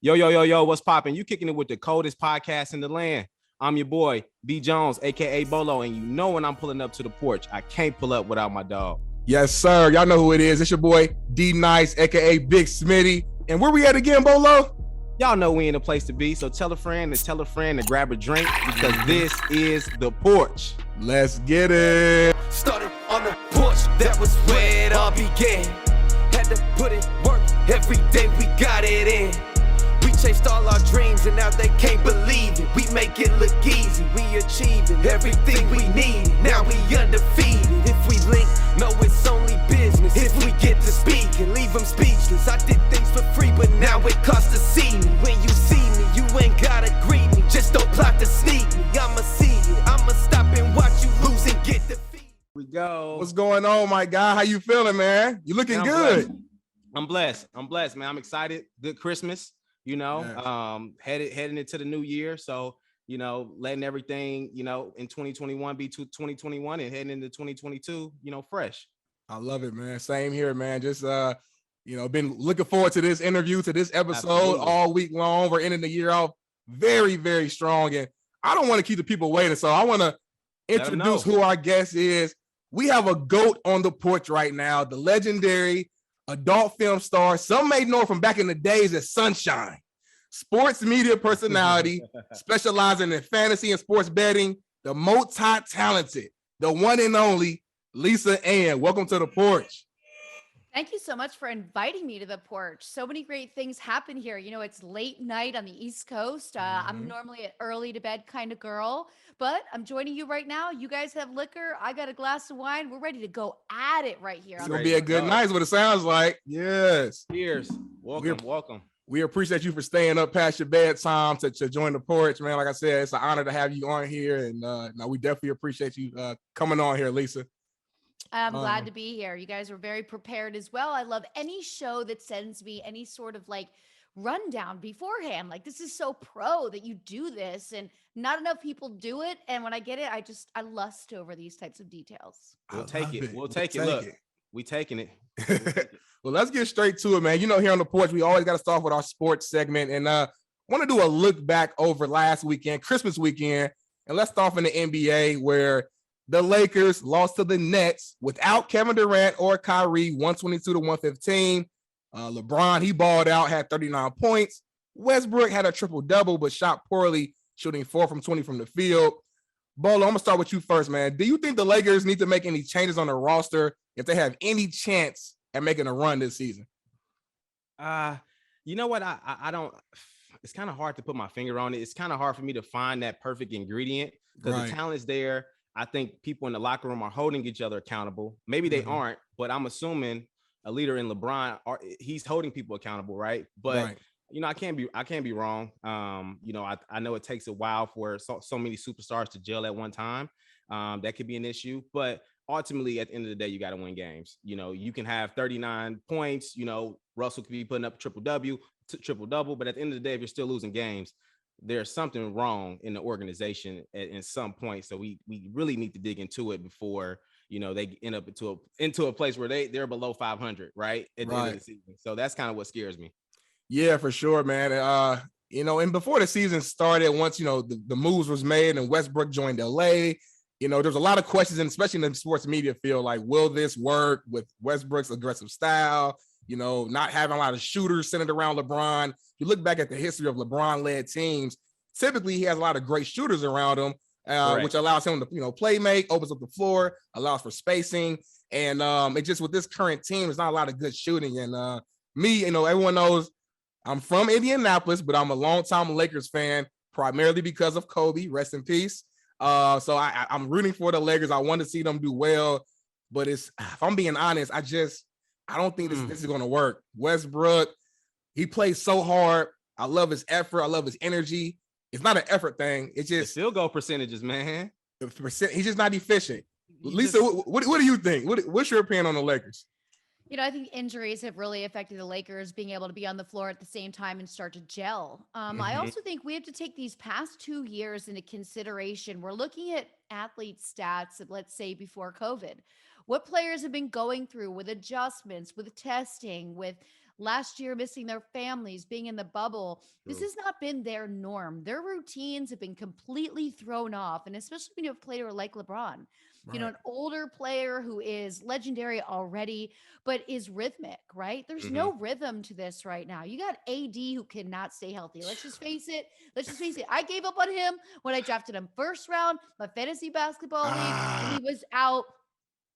Yo, yo, yo, yo, what's poppin'? You kicking it with the coldest podcast in the land. I'm your boy, B Jones, aka Bolo, and you know when I'm pulling up to the porch, I can't pull up without my dog. Yes, sir. Y'all know who it is. It's your boy, D Nice, aka Big Smitty. And where we at again, Bolo? Y'all know we in a place to be, so tell a friend to grab a drink because this is the porch. Let's get it. Started on the porch, that was where it all began. Had to put in work, every day we got it in. We chased all our dreams and now they can't believe it. We make it look easy, we achieving everything we need. Now we undefeated. If we link, no it's only business. If we get to speak and leave them speechless. I did things for free, but now it costs to see me. When you see me, you ain't gotta greet me. Just don't plot to sneak me. I'ma see it, I'ma stop and watch you lose and get defeated. We go. What's going on, my guy? How you feeling, man? You looking good. I'm blessed, man. I'm excited. Good Christmas. You know, yes. Heading into the new year. So, you know, letting everything, you know, in 2021 be to 2021 and heading into 2022, you know, fresh. I love it, man. Same here, man. Just, been looking forward to this interview, to this episode. Absolutely. All week long. We're ending the year off very, very strong. And I don't want to keep the people waiting. So I want to introduce who our guest is. We have a GOAT on the porch right now, the legendary adult film star. Some may know from back in the days as Sunshine, sports media personality, specializing in fantasy and sports betting, the multi-talented, the one and only Hitters.End. Welcome to the porch. Thank you so much for inviting me to the porch. So many great things happen here. You know, it's late night on the East Coast. I'm normally an early to bed kind of girl, but I'm joining you right now. You guys have liquor. I got a glass of wine. We're ready to go at it right here. It's going to be a good night, is what it sounds like. Yes. Cheers. Welcome. We appreciate you for staying up past your bedtime to join the porch, man. Like I said, it's an honor to have you on here. And we definitely appreciate you coming on here, Lisa. I'm glad to be here. You guys were very prepared as well. I love any show that sends me any sort of like rundown beforehand. Like, this is so pro that you do this, and not enough people do it. And when I get it, I lust over these types of details. We'll take it. Look, we taking it. Well, let's get straight to it, man. You know, here on the porch, we always got to start with our sports segment. And want to do a look back over last weekend, Christmas weekend. And let's start off in the NBA, where the Lakers lost to the Nets without Kevin Durant or Kyrie, 122-115. LeBron, he balled out, had 39 points. Westbrook had a triple-double, but shot poorly, shooting 4 from 20 from the field. Bolo, I'm going to start with you first, man. Do you think the Lakers need to make any changes on their roster if they have any chance at making a run this season? You know what? I don't. It's kind of hard to put my finger on it. It's kind of hard for me to find that perfect ingredient because the talent's there. I think people in the locker room are holding each other accountable. Maybe they aren't, but I'm assuming a leader in LeBron, he's holding people accountable, right? But you know, I can't be wrong. You know, I know it takes a while for so many superstars to gel at one time. That could be an issue, but ultimately, at the end of the day, you got to win games. You know, you can have 39 points. You know, Russell could be putting up triple double, but at the end of the day, if you're still losing games, there's something wrong in the organization at some point. So we really need to dig into it before, you know, they end up into a place where they're below 500, right? At the end of the season. So that's kind of what scares me. Yeah, for sure, man. You know, and before the season started, once, you know, the moves was made and Westbrook joined LA, you know, there's a lot of questions, and especially in the sports media field, like, will this work with Westbrook's aggressive style? You know, not having a lot of shooters centered around LeBron. If you look back at the history of LeBron-led teams, typically he has a lot of great shooters around him, which allows him to, you know, play make, opens up the floor, allows for spacing. And it just, with this current team, there's not a lot of good shooting. And me, you know, everyone knows I'm from Indianapolis, but I'm a longtime Lakers fan, primarily because of Kobe, rest in peace. So I'm rooting for the Lakers. I want to see them do well, but if I'm being honest, I don't think this is going to work. Westbrook, he plays so hard. I love his effort. I love his energy. It's not an effort thing. It's just the field goal percentages, man. He's just not efficient. Lisa, what do you think? What's your opinion on the Lakers? You know, I think injuries have really affected the Lakers being able to be on the floor at the same time and start to gel. I also think we have to take these past 2 years into consideration. We're looking at athlete stats of, let's say, before COVID. What players have been going through with adjustments, with testing, with last year missing their families, being in the bubble. This has not been their norm. Their routines have been completely thrown off. And especially when you have a player like LeBron, an older player who is legendary already, but is rhythmic, right? There's no rhythm to this right now. You got AD who cannot stay healthy. Let's just face it. I gave up on him when I drafted him first round, my fantasy basketball league, and he was out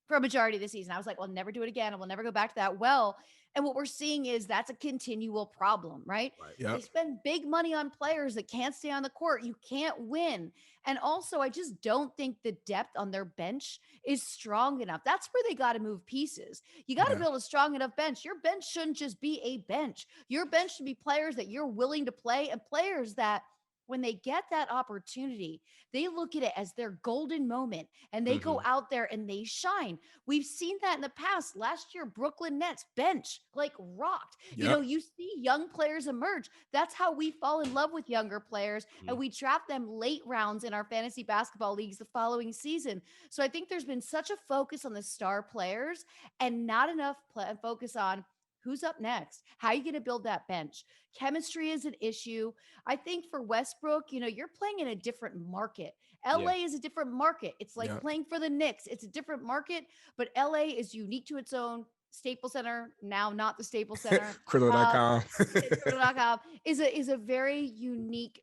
for a majority of the season. I was like, well, never do it again. I will never go back to that well. And what we're seeing is that's a continual problem, right? Yep. They spend big money on players that can't stay on the court. You can't win. And also, I just don't think the depth on their bench is strong enough. That's where they got to move pieces. You got to build a strong enough bench. Your bench shouldn't just be a bench. Your bench should be players that you're willing to play and players that when they get that opportunity, they look at it as their golden moment and they go out there and they shine. We've seen that in the past. Last year, Brooklyn Nets bench like rocked. Yep. You see young players emerge. That's how we fall in love with younger players and we draft them late rounds in our fantasy basketball leagues the following season. So I think there's been such a focus on the star players and not enough focus on who's up next? How are you going to build that bench? Chemistry is an issue. I think for Westbrook, you're playing in a different market. LA is a different market. It's like playing for the Knicks. It's a different market, but LA is unique to its own. Staples Center, now not the Staples Center. Crypto.com. Crypto.com is a very unique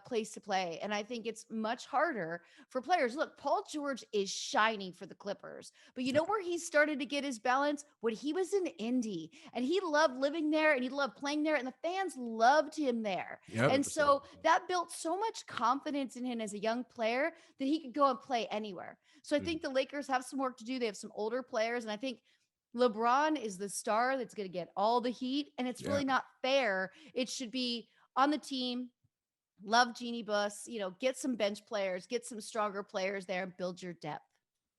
place to play. And I think it's much harder for players. Look, Paul George is shining for the Clippers. But you know where he started to get his balance? When he was in Indy. And he loved living there and he loved playing there. And the fans loved him there. Yep. And so that built so much confidence in him as a young player that he could go and play anywhere. So I think the Lakers have some work to do. They have some older players. And I think LeBron is the star that's going to get all the heat, and it's really not fair. It should be on the team. Love Jeannie Buss, get some bench players, get some stronger players there, and build your depth.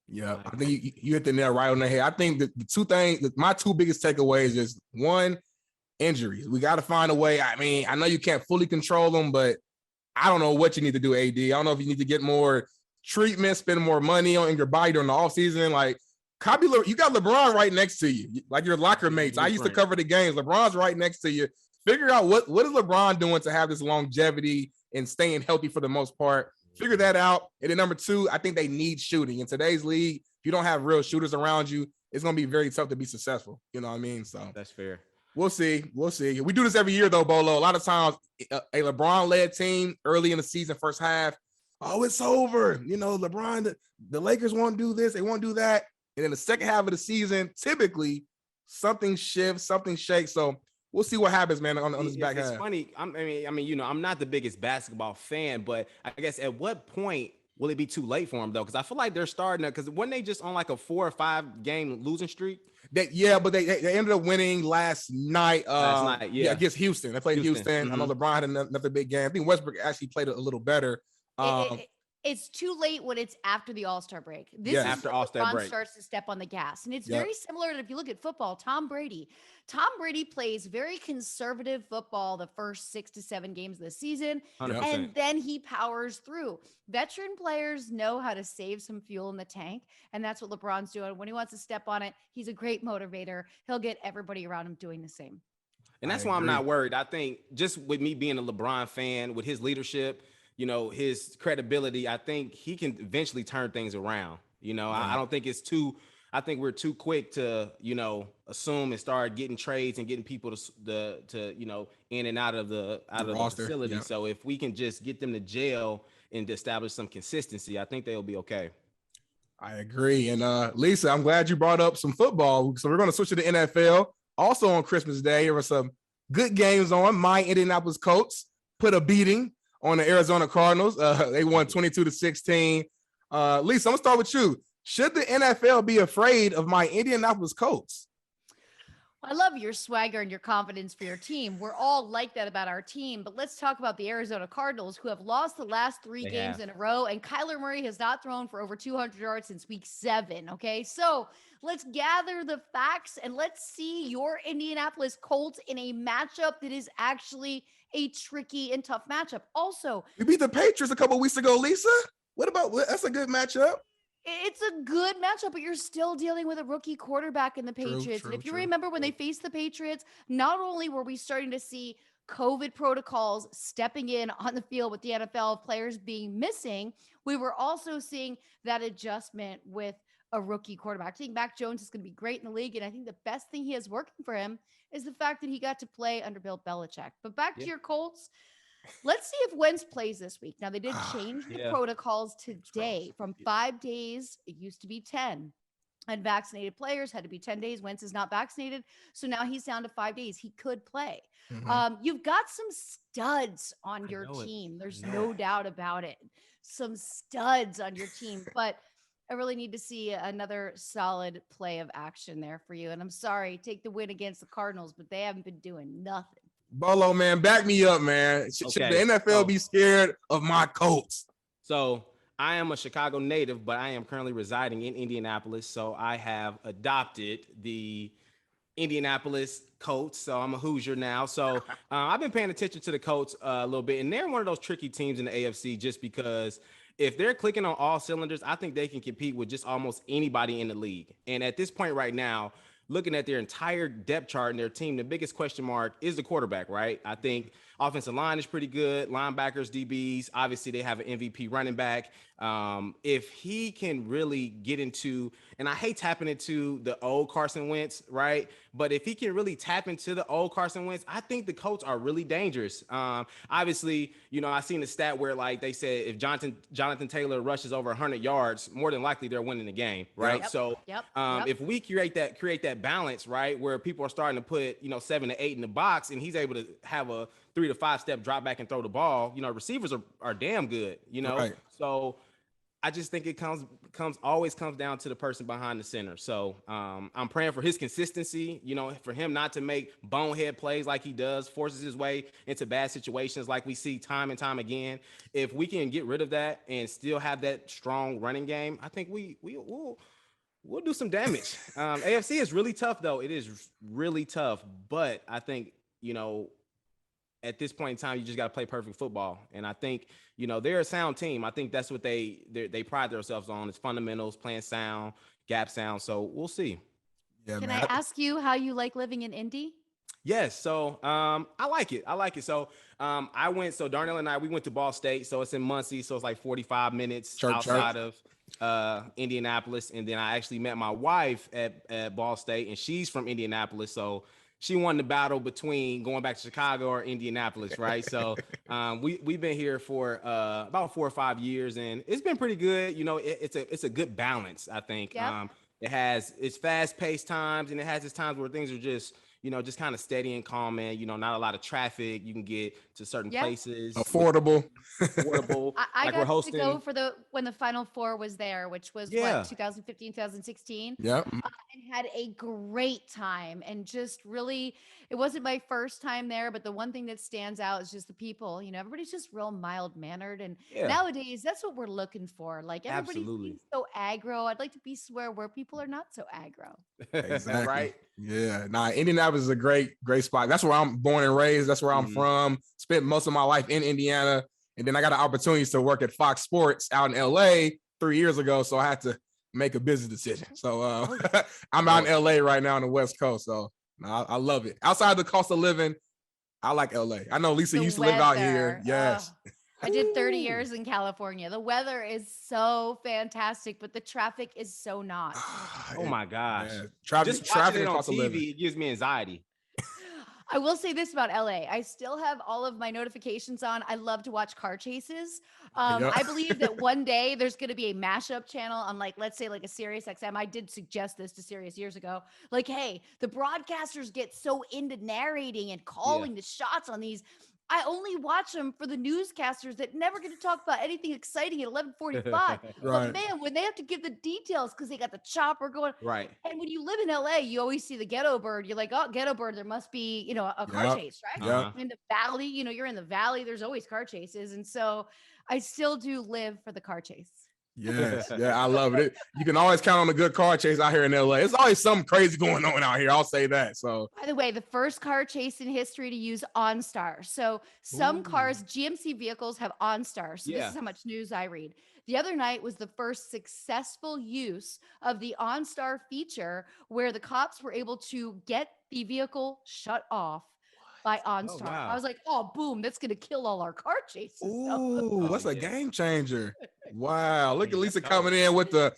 Yeah, I think you hit the nail right on the head. I think the two things, my two biggest takeaways is one, injuries. We got to find a way. I mean, I know you can't fully control them, but I don't know what you need to do, AD. I don't know if you need to get more treatment, spend more money on your body during the offseason. Like, you got LeBron right next to you, like your locker mates. I used to cover the games. LeBron's right next to you. Figure out what is LeBron doing to have this longevity and staying healthy for the most part. Figure that out. And then number two, I think they need shooting. In today's league, if you don't have real shooters around you, it's going to be very tough to be successful. You know what I mean? So that's fair. We'll see. We do this every year, though, Bolo. A lot of times, a LeBron-led team early in the season, first half, it's over. LeBron, the Lakers won't do this. They won't do that. And in the second half of the season, typically something shifts, something shakes. So we'll see what happens, man, on this back half. It's funny. I mean, I'm not the biggest basketball fan, but I guess at what point will it be too late for them, though? Because I feel like they're starting to, because weren't they just on like a 4 or 5 game losing streak? But they ended up winning last night. Against Houston. They played Houston. I know LeBron had another big game. I think Westbrook actually played a little better. It's too late when it's after the All-Star break. This is after All-Star break starts to step on the gas. And it's very similar to, if you look at football, Tom Brady plays very conservative football the first 6 to 7 games of the season. 100%. And then he powers through. Veteran players know how to save some fuel in the tank. And that's what LeBron's doing. When he wants to step on it, he's a great motivator. He'll get everybody around him doing the same. And that's why I'm not worried. I think just with me being a LeBron fan, with his leadership, his credibility, I think he can eventually turn things around. I don't think I think we're too quick to, assume and start getting trades and getting people to in and out of the facility. Yeah. So if we can just get them to jail and establish some consistency, I think they'll be okay. I agree. And Lisa, I'm glad you brought up some football. So we're going to switch to the NFL. Also on Christmas Day, there were some good games on. My Indianapolis Colts put a beating on the Arizona Cardinals. They won 22-16. Lisa, I'm gonna start with you. Should the NFL be afraid of my Indianapolis Colts? I love your swagger and your confidence for your team. We're all like that about our team, but let's talk about the Arizona Cardinals, who have lost the last 3 games in a row, and Kyler Murray has not thrown for over 200 yards since week 7. Okay, so let's gather the facts and let's see your Indianapolis Colts in a matchup that is actually a tricky and tough matchup. Also, we beat the Patriots a couple weeks ago, Lisa. What about that's a good matchup? It's a good matchup, but you're still dealing with a rookie quarterback in the Patriots. And if you remember when they faced the Patriots, not only were we starting to see COVID protocols stepping in on the field with the NFL, players being missing, we were also seeing that adjustment with a rookie quarterback. I think Mac Jones is going to be great in the league. And I think the best thing he has working for him is the fact that he got to play under Bill Belichick. But back to your Colts. Let's see if Wentz plays this week. Now, they did change the protocols today from 5 days. It used to be 10. Unvaccinated players had to be 10 days. Wentz is not vaccinated. So now he's down to 5 days. He could play. You've got some studs on your team. There's no doubt about it. Some studs on your team. But I really need to see another solid play of action there for you. And I'm sorry, take the win against the Cardinals, but they haven't been doing nothing. Bolo, man, back me up, man. Should the NFL be scared of my Colts? So I am a Chicago native, but I am currently residing in Indianapolis. So I have adopted the Indianapolis Colts. So I'm a Hoosier now. So I've been paying attention to the Colts a little bit, and they're one of those tricky teams in the AFC just because if they're clicking on all cylinders, I think they can compete with just almost anybody in the league. And at this point right now, looking at their entire depth chart and their team, the biggest question mark is the quarterback, right? I think offensive line is pretty good. Linebackers, DBs, obviously they have an MVP running back. If he can really get into, and I hate tapping into the old Carson Wentz, right? But if he can really tap into the old Carson Wentz, I think the Colts are really dangerous. Obviously, you know, I seen the stat where like they said if Jonathan Taylor rushes over 100 yards, more than likely they're winning the game, right? So if we create that balance, right, where people are starting to put, you know, 7 to 8 in the box, and he's able to have a 3 to 5 step drop back and throw the ball, you know, receivers are damn good, you know. So I just think it always comes down to the person behind the center. So I'm praying for his consistency, you know, for him not to make bonehead plays like he does, forces his way into bad situations like we see time and time again. If we can get rid of that and still have that strong running game, I think we'll do some damage. AFC is really tough, though. It is really tough. But I think, you know, at this point in time, you just got to play perfect football. And I think, you know, they're a sound team. I think that's what they pride themselves on, is fundamentals, playing sound, gap sound. So we'll see. Yeah, Can I ask you how you like living in Indy? Yes. So I like it. So Darnell and I, we went to Ball State. So it's in Muncie. So it's like 45 minutes outside of Indianapolis. And then I actually met my wife at Ball State, and she's from Indianapolis. So she won the battle between going back to Chicago or Indianapolis, right? So we've been here for about 4 or 5 years, and it's been pretty good. You know, it's a good balance, I think. Yep. It has its fast-paced times, and it has its times where things are just, you know, just kind of steady and calm, and, you know, not a lot of traffic. You can get to certain places. Affordable. I like got to go for when the Final Four was there, which was what, 2015, 2016. Yeah. And had a great time, and just really, it wasn't my first time there, but the one thing that stands out is just the people. You know, everybody's just real mild mannered, and nowadays that's what we're looking for. Like, everybody's so aggro. I'd like to be somewhere where people are not so aggro. Exactly. Right. Yeah. Nah, Indianapolis is a great spot. That's where I'm born and raised. That's where I'm from. Spent most of my life in Indiana. And then I got an opportunity to work at Fox Sports out in LA 3 years ago. So I had to make a business decision. So I'm out in LA right now on the West Coast. So I love it. Outside the cost of living, I like LA. I know Lisa used to live out here. Yes. I did 30 years in California. The weather is so fantastic, but the traffic is so not. Oh my gosh. Yeah. Traffic on TV, it gives me anxiety. I will say this about LA. I still have all of my notifications on. I love to watch car chases. I believe that one day there's going to be a mashup channel on, like, let's say like a Sirius XM. I did suggest this to Sirius years ago. Like, hey, the broadcasters get so into narrating and calling the shots on these. I only watch them for the newscasters that never get to talk about anything exciting at 11:45. Right. But man, when they have to give the details because they got the chopper going. Right. And when you live in LA, you always see the ghetto bird. You're like, oh, ghetto bird, there must be, you know, a car chase, right? Yeah. In the valley, you're in the valley, there's always car chases. And so I still do live for the car chase. Yes, yeah, I love it. You can always count on a good car chase out here in LA. It's always something crazy going on out here. I'll say that. So, by the way, the first car chase in history to use OnStar. So some cars, GMC vehicles have OnStar. So this is how much news I read. The other night was the first successful use of the OnStar feature where the cops were able to get the vehicle shut off by OnStar. wow. I was like, oh, boom, that's going to kill all our car chases. ooh, that's a game changer. Wow, look at Lisa coming in with the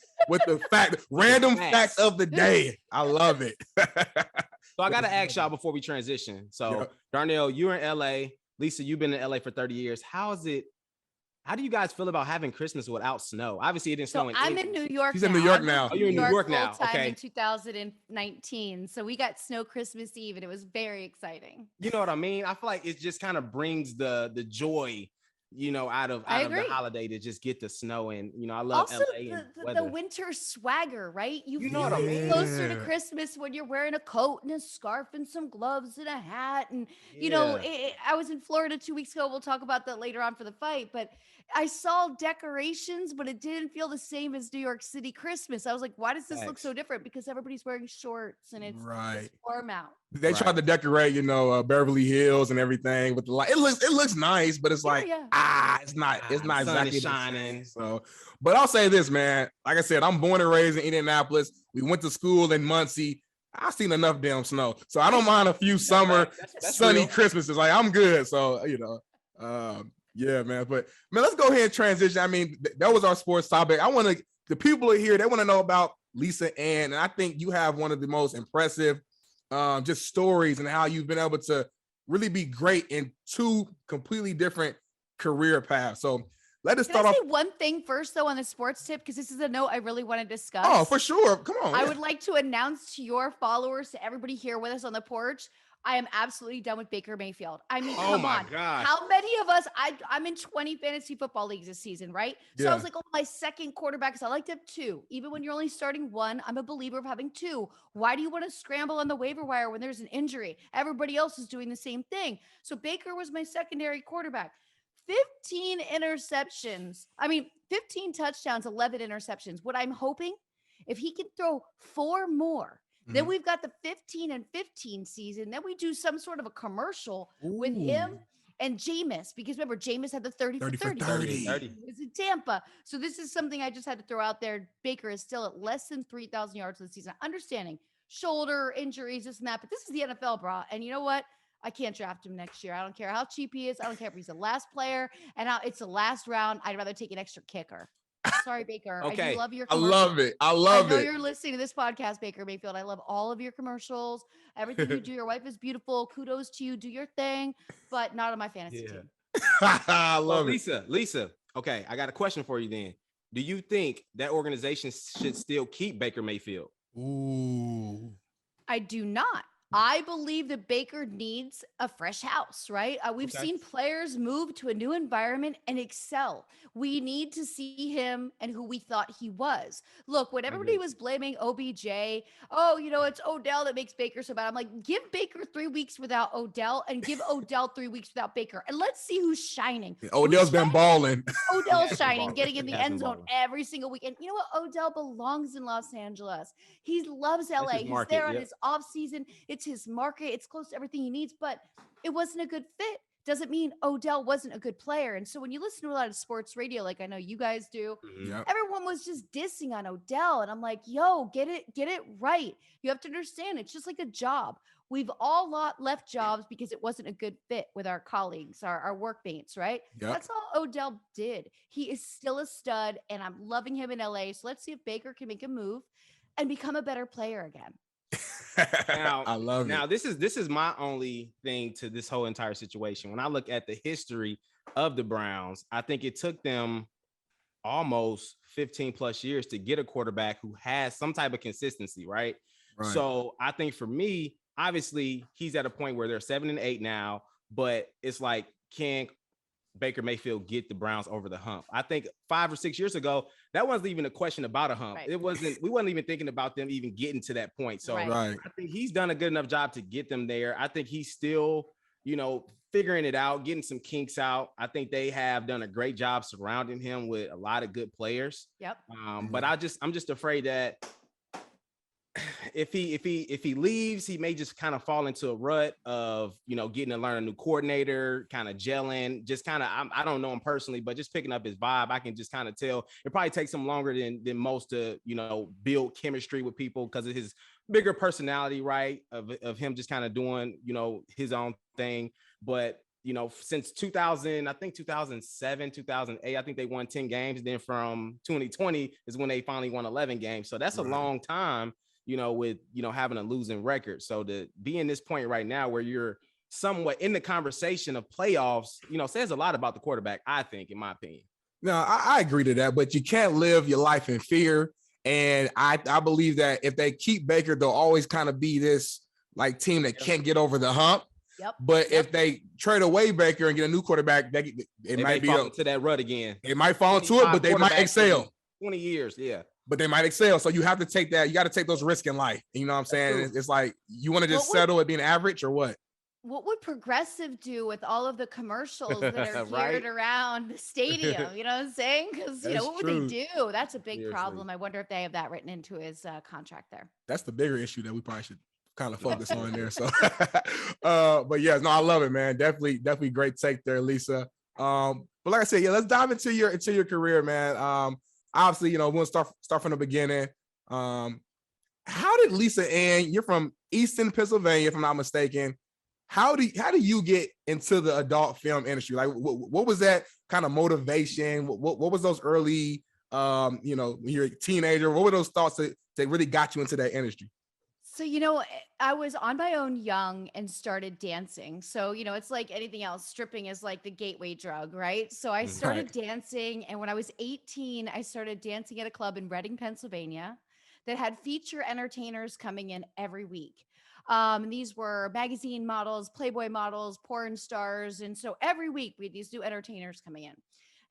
random fact of the day. I love it. So I got to ask y'all before we transition. So Darnell, you're in LA. Lisa, you've been in LA for 30 years. How do you guys feel about having Christmas without snow? Obviously, it didn't snow. I'm in New York. She's in New York now. Oh, you're in New York now. Okay. In 2019, so we got snow Christmas Eve, and it was very exciting. You know what I mean? I feel like it just kind of brings the joy, out of the holiday to just get the snow. And I love also LA. The winter swagger, right? You know what I mean? Closer to Christmas when you're wearing a coat and a scarf and some gloves and a hat, and I was in Florida 2 weeks ago. We'll talk about that later on for the fight, but I saw decorations, but it didn't feel the same as New York City Christmas. I was like, why does this look so different? Because everybody's wearing shorts and it's warm out. They tried to decorate, Beverly Hills and everything with the light. It looks nice, but it's it's not exactly shining. So, but I'll say this, man. Like I said, I'm born and raised in Indianapolis. We went to school in Muncie. I've seen enough damn snow, so I don't mind a few summer sunny Christmases. Like I'm good. So yeah, man. But man, let's go ahead and transition. I mean, that was our sports topic. The people are here. They want to know about Lisa-Ann, and I think you have one of the most impressive just stories and how you've been able to really be great in two completely different career paths. So let us start off. Can I say one thing first, though, on the sports tip? Because this is a note I really want to discuss. Oh, for sure. Come on. I would like to announce to your followers, to everybody here with us on the porch, I am absolutely done with Baker Mayfield. I mean, come on. Gosh. How many of us, I'm in 20 fantasy football leagues this season, right? So I was like, my second quarterback, because I like to have two. Even when you're only starting one, I'm a believer of having two. Why do you want to scramble on the waiver wire when there's an injury? Everybody else is doing the same thing. So Baker was my secondary quarterback. 15 interceptions. 15 touchdowns, 11 interceptions. What I'm hoping, if he can throw 4 more, then we've got the 15 and 15 season. Then we do some sort of a commercial with him and Jameis, because remember, Jameis had the 30 for 30. It was in Tampa. So this is something I just had to throw out there. Baker is still at less than 3,000 yards this season. Understanding shoulder injuries, this and that, but this is the NFL, bro. And you know what? I can't draft him next year. I don't care how cheap he is. I don't care if he's the last player and how it's the last round. I'd rather take an extra kicker. Sorry, Baker. Okay. I love your I commercials. I love it. I know you're listening to this podcast, Baker Mayfield. I love all of your commercials. Everything you do. Your wife is beautiful. Kudos to you. Do your thing, but not on my fantasy team. I love it. Lisa. Okay, I got a question for you then. Do you think that organization should still keep Baker Mayfield? Ooh. I do not. I believe that Baker needs a fresh house, right? We've seen players move to a new environment and excel. We need to see him and who we thought he was. Look, when everybody was blaming OBJ, it's Odell that makes Baker so bad. I'm like, give Baker 3 weeks without Odell and give Odell 3 weeks without Baker. And let's see who's shining. Odell's been balling. Odell's shining, getting in the end zone every single week. And you know what? Odell belongs in Los Angeles. He loves LA. He's there on his off season. It's his market. It's close to everything he needs, but it wasn't a good fit. Doesn't mean Odell wasn't a good player. And so when you listen to a lot of sports radio, like I know you guys do, everyone was just dissing on Odell. And I'm like, yo, get it right. You have to understand, it's just like a job. We've all left jobs because it wasn't a good fit with our colleagues, our workmates, right? Yep. That's all Odell did. He is still a stud, and I'm loving him in LA. So let's see if Baker can make a move and become a better player again. Now, I love it. Now, this is my only thing to this whole entire situation. When I look at the history of the Browns, I think it took them almost 15 plus years to get a quarterback who has some type of consistency, right? So I think for me, obviously, he's at a point where they're 7-8 now, but it's like, can Baker Mayfield get the Browns over the hump? I think 5 or 6 years ago, that wasn't even a question about a hump. Right. We wasn't even thinking about them even getting to that point. So I think he's done a good enough job to get them there. I think he's still, figuring it out, getting some kinks out. I think they have done a great job surrounding him with a lot of good players. Yep. But I'm just afraid that if he leaves, he may just kind of fall into a rut of, getting to learn a new coordinator, kind of gelling, just kind of, I don't know him personally, but just picking up his vibe. I can just kind of tell it probably takes him longer than most to, build chemistry with people because of his bigger personality, right? Of him just kind of doing, his own thing. But, since 2007, 2008, I think they won 10 games. Then from 2020 is when they finally won 11 games. So that's a long time, with, having a losing record. So to be in this point right now where you're somewhat in the conversation of playoffs, says a lot about the quarterback, I think, in my opinion. No, I agree to that, but you can't live your life in fear. And I believe that if they keep Baker, they'll always kind of be this like team that can't get over the hump. Yep. But if they trade away Baker and get a new quarterback, they might fall into that rut again. It might fall into it, but they might excel. 20 years, yeah. But they might excel. So you have to take that. You got to take those risks in life. You know what I'm saying? It's like, you want to just settle at being average or what? What would Progressive do with all of the commercials that are geared around the stadium? You know what I'm saying? Because, what would they do? That's a big problem. I wonder if they have that written into his contract there. That's the bigger issue that we probably should kind of focus on there. So, but yes, no, I love it, man. Definitely great take there, Lisa. But like I said, let's dive into your career, man. Obviously, we'll start from the beginning. How did Lisa-Ann, you're from Easton, Pennsylvania, if I'm not mistaken. How do you get into the adult film industry? Like, what was that kind of motivation? What was those early, when you're a teenager, what were those thoughts that really got you into that industry? So, I was on my own young and started dancing. So, it's like anything else. Stripping is like the gateway drug, right? So I started dancing. And when I was 18, I started dancing at a club in Reading, Pennsylvania that had feature entertainers coming in every week. These were magazine models, Playboy models, porn stars. And so every week we had these new entertainers coming in.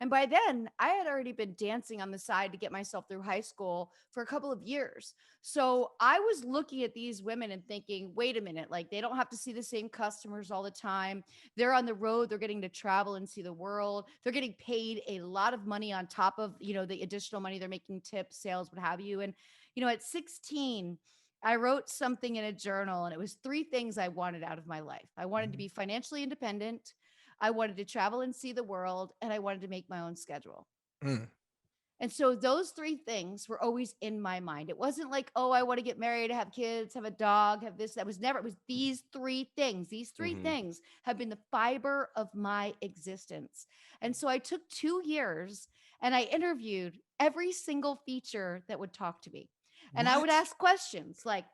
And by then I had already been dancing on the side to get myself through high school for a couple of years. So I was looking at these women and thinking, wait a minute, like they don't have to see the same customers all the time. They're on the road. They're getting to travel and see the world. They're getting paid a lot of money on top of, the additional money they're making, tips, sales, what have you. And, at 16, I wrote something in a journal and it was 3 things I wanted out of my life. I wanted to be financially independent. I wanted to travel and see the world, and I wanted to make my own schedule. And so those 3 things were always in my mind. It wasn't like, oh, I want to get married, have kids, have a dog, have this. That was never, it was these 3 things. These 3 things have been the fiber of my existence. And so I took 2 years and I interviewed every single feature that would talk to me. And I would ask questions like,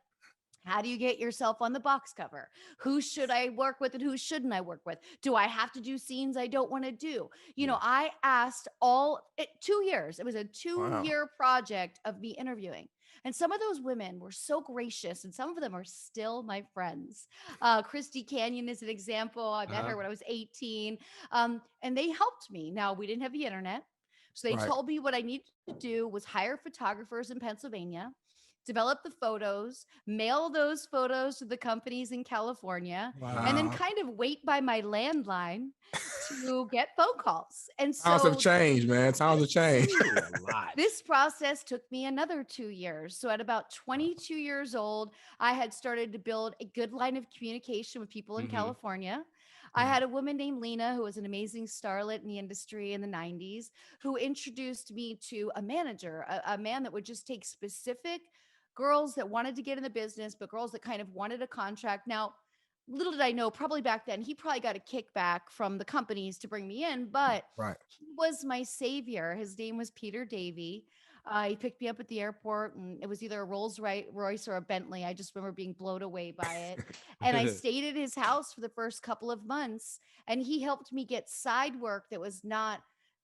how do you get yourself on the box cover? Who should I work with and who shouldn't I work with? Do I have to do scenes I don't want to do? I asked 2 years. It was a 2-year project of me interviewing. And some of those women were so gracious and some of them are still my friends. Christy Canyon is an example. I met her when I was 18 and they helped me. Now, we didn't have the internet. So they told me what I needed to do was hire photographers in Pennsylvania, develop the photos, mail those photos to the companies in California, and then kind of wait by my landline to get phone calls. And so times have changed, man. Times have changed. This process took me another 2 years. So at about 22 years old, I had started to build a good line of communication with people in California. I had a woman named Lena, who was an amazing starlet in the industry in the 90s, who introduced me to a manager, a man that would just take specific girls that wanted to get in the business, but girls that kind of wanted a contract. Now, little did I know, probably back then, he probably got a kickback from the companies to bring me in, but he was my savior. His name was Peter Davey. He picked me up at the airport and it was either a Rolls Royce or a Bentley. I just remember being blown away by it. And I stayed at his house for the first couple of months and he helped me get side work that was not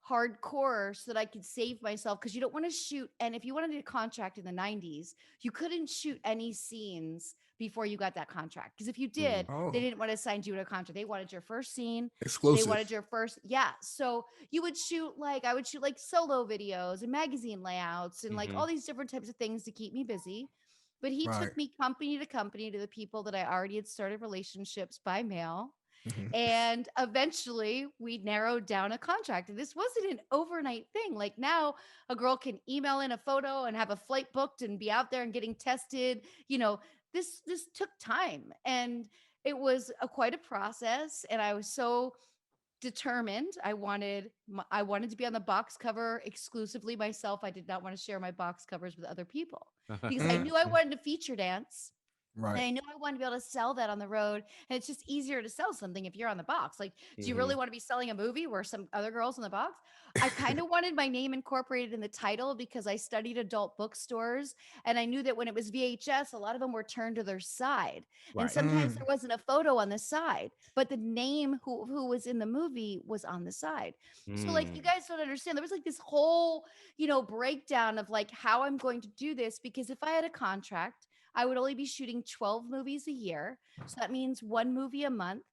hardcore so that I could save myself, because you don't want to shoot. And if you wanted a contract in the 90s, you couldn't shoot any scenes before you got that contract, because if you did, they didn't want to sign you to a contract. They wanted your first scene exclusive. They wanted your first so you would shoot I would shoot solo videos and magazine layouts and all these different types of things to keep me busy. But he took me company to company to the people that I already had started relationships by mail. And eventually we narrowed down a contract. And this wasn't an overnight thing. Like now a girl can email in a photo and have a flight booked and be out there and getting tested. This took time, and it was quite a process. And I was so determined. I wanted to be on the box cover exclusively myself. I did not want to share my box covers with other people because I knew I wanted to feature dance. And Right. I knew I wanted to be able to sell that on the road. And it's just easier to sell something if you're on the box. Like, do you really want to be selling a movie where some other girls on the box? I kind of wanted my name incorporated in the title because I studied adult bookstores. And I knew that when it was VHS, a lot of them were turned to their side. And Right. sometimes there wasn't a photo on the side, but the name who was in the movie was on the side. So like, you guys don't understand. There was like this whole, breakdown of like how I'm going to do this, because if I had a contract, I would only be shooting 12 movies a year. So that means one movie a month.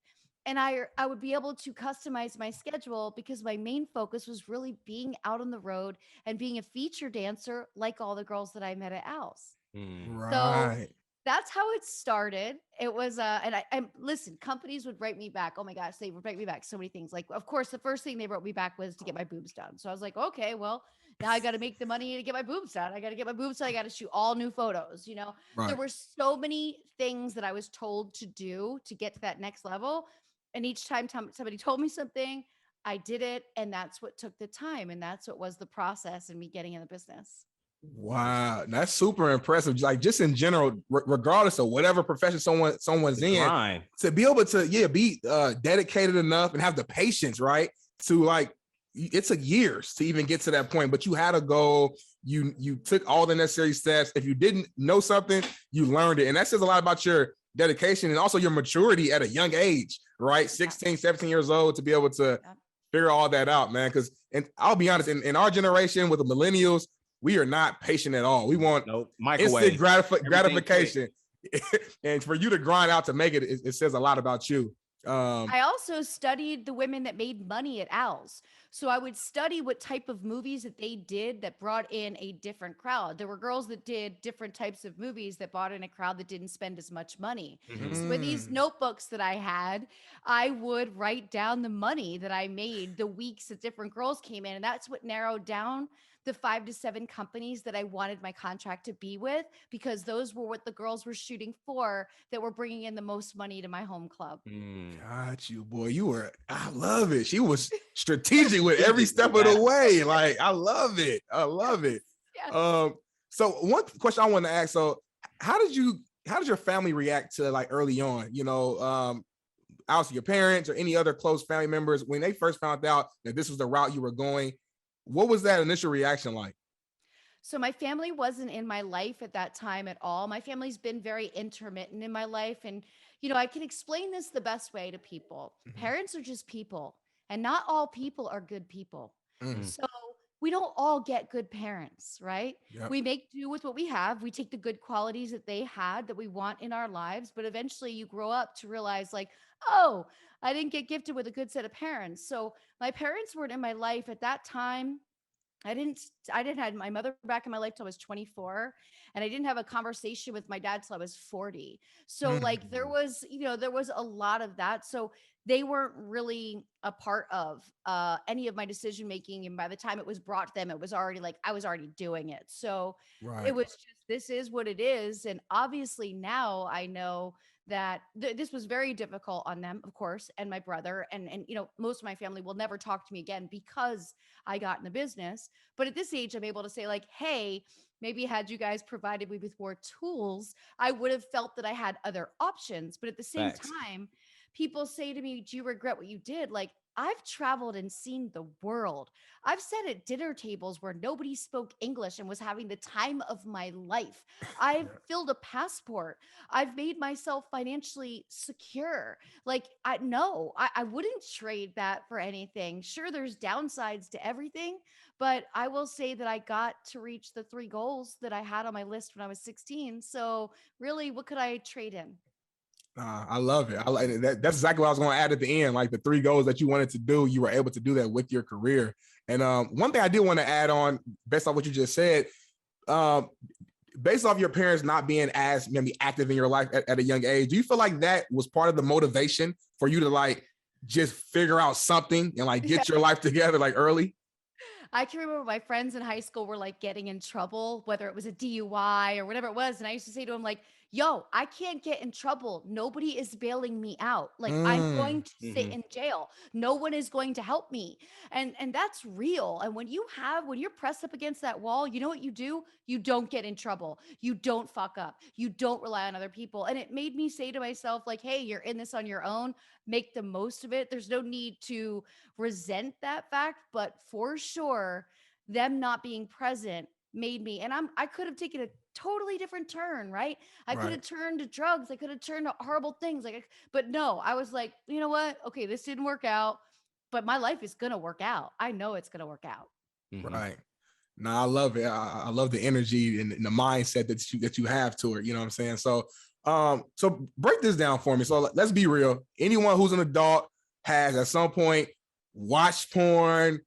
And I would be able to customize my schedule because my main focus was really being out on the road and being a feature dancer like all the girls that I met at Al's. So Right. that's how it started. It was and I listen, companies would write me back. Oh my gosh, they would write me back so many things. Like, of course, the first thing they wrote me back was to get my boobs done. So I was like, okay, well, now I got to make the money to get my boobs done. I got to get my boobs done. I got to shoot all new photos. There Right. were so many things that I was told to do to get to that next level. And each time somebody told me something, I did it. And that's what took the time. And that's what was the process in me getting in the business. Wow, that's super impressive. Like, just in general, regardless of whatever profession someone's in, Grind. to be able to be dedicated enough and have the patience, right? To like, it's a years to even get to that point, but you had a goal. You took all the necessary steps. If you didn't know something, you learned it. And that says a lot about your dedication and also your maturity at a young age, right? 16, 17 years old, to be able to figure all that out, man. Because, and I'll be honest, in our generation with the millennials, we are not patient at all. We want instant gratification. And for you to grind out to make it, it says a lot about you. I also studied the women that made money at Al's. So I would study what type of movies that they did that brought in a different crowd. There were girls that did different types of movies that brought in a crowd that didn't spend as much money. So with these notebooks that I had, I would write down the money that I made the weeks that different girls came in. And that's what narrowed down the 5 to 7 companies that I wanted my contract to be with, because those were what the girls were shooting for that were bringing in the most money to my home club. Got you, boy. I love it. She was strategic with every step of the way. Like, I love it. I love it. Yeah. So one question I want to ask, so how did your family react to, like, early on, obviously your parents or any other close family members, when they first found out that this was the route you were going? What was that initial reaction like? So my family wasn't in my life at that time at all. My family's been very intermittent in my life. And, I can explain this the best way to people. Parents are just people, and not all people are good people. So we don't all get good parents, right? Yep. We make do with what we have. We take the good qualities that they had that we want in our lives. But eventually you grow up to realize, like, oh, I didn't get gifted with a good set of parents. So my parents weren't in my life at that time. I didn't have my mother back in my life till I was 24, and I didn't have a conversation with my dad till I was 40. So like there was a lot of that. So they weren't really a part of any of my decision making. And by the time it was brought to them, it was already like I was already doing it. So it was just, this is what it is. And obviously now I know that this was very difficult on them, of course, and my brother, and most of my family will never talk to me again because I got in the business. But at this age, I'm able to say, like, hey, maybe had you guys provided me with more tools, I would have felt that I had other options. But at the same time, people say to me, do you regret what you did? Like, I've traveled and seen the world. I've sat at dinner tables where nobody spoke English and was having the time of my life. I've filled a passport. I've made myself financially secure. Like, I wouldn't trade that for anything. Sure, there's downsides to everything, but I will say that I got to reach the 3 goals that I had on my list when I was 16. So really, what could I trade in? I love it. I like that. That's exactly what I was going to add at the end. Like, the 3 goals that you wanted to do, you were able to do that with your career. And one thing I did want to add on, based on what you just said, based off your parents not being as maybe active in your life at a young age, do you feel like that was part of the motivation for you to like just figure out something and like get your life together like early? I can remember my friends in high school were like getting in trouble, whether it was a DUI or whatever it was. And I used to say to them, like, yo, I can't get in trouble. Nobody is bailing me out. Like I'm going to sit in jail. No one is going to help me. And that's real. And when you're pressed up against that wall, you know what you do? You don't get in trouble. You don't fuck up. You don't rely on other people. And it made me say to myself, like, hey, you're in this on your own. Make the most of it. There's no need to resent that fact, but for sure, them not being present made me, and I could have taken a totally different turn, right? I could have turned to drugs. I could have turned to horrible things. But no, I was like, you know what? Okay, this didn't work out, but my life is gonna work out. I know it's gonna work out. Right. No, I love it. I love the energy and the mindset that you have to it. You know what I'm saying? So break this down for me. So let's be real. Anyone who's an adult has at some point watched porn,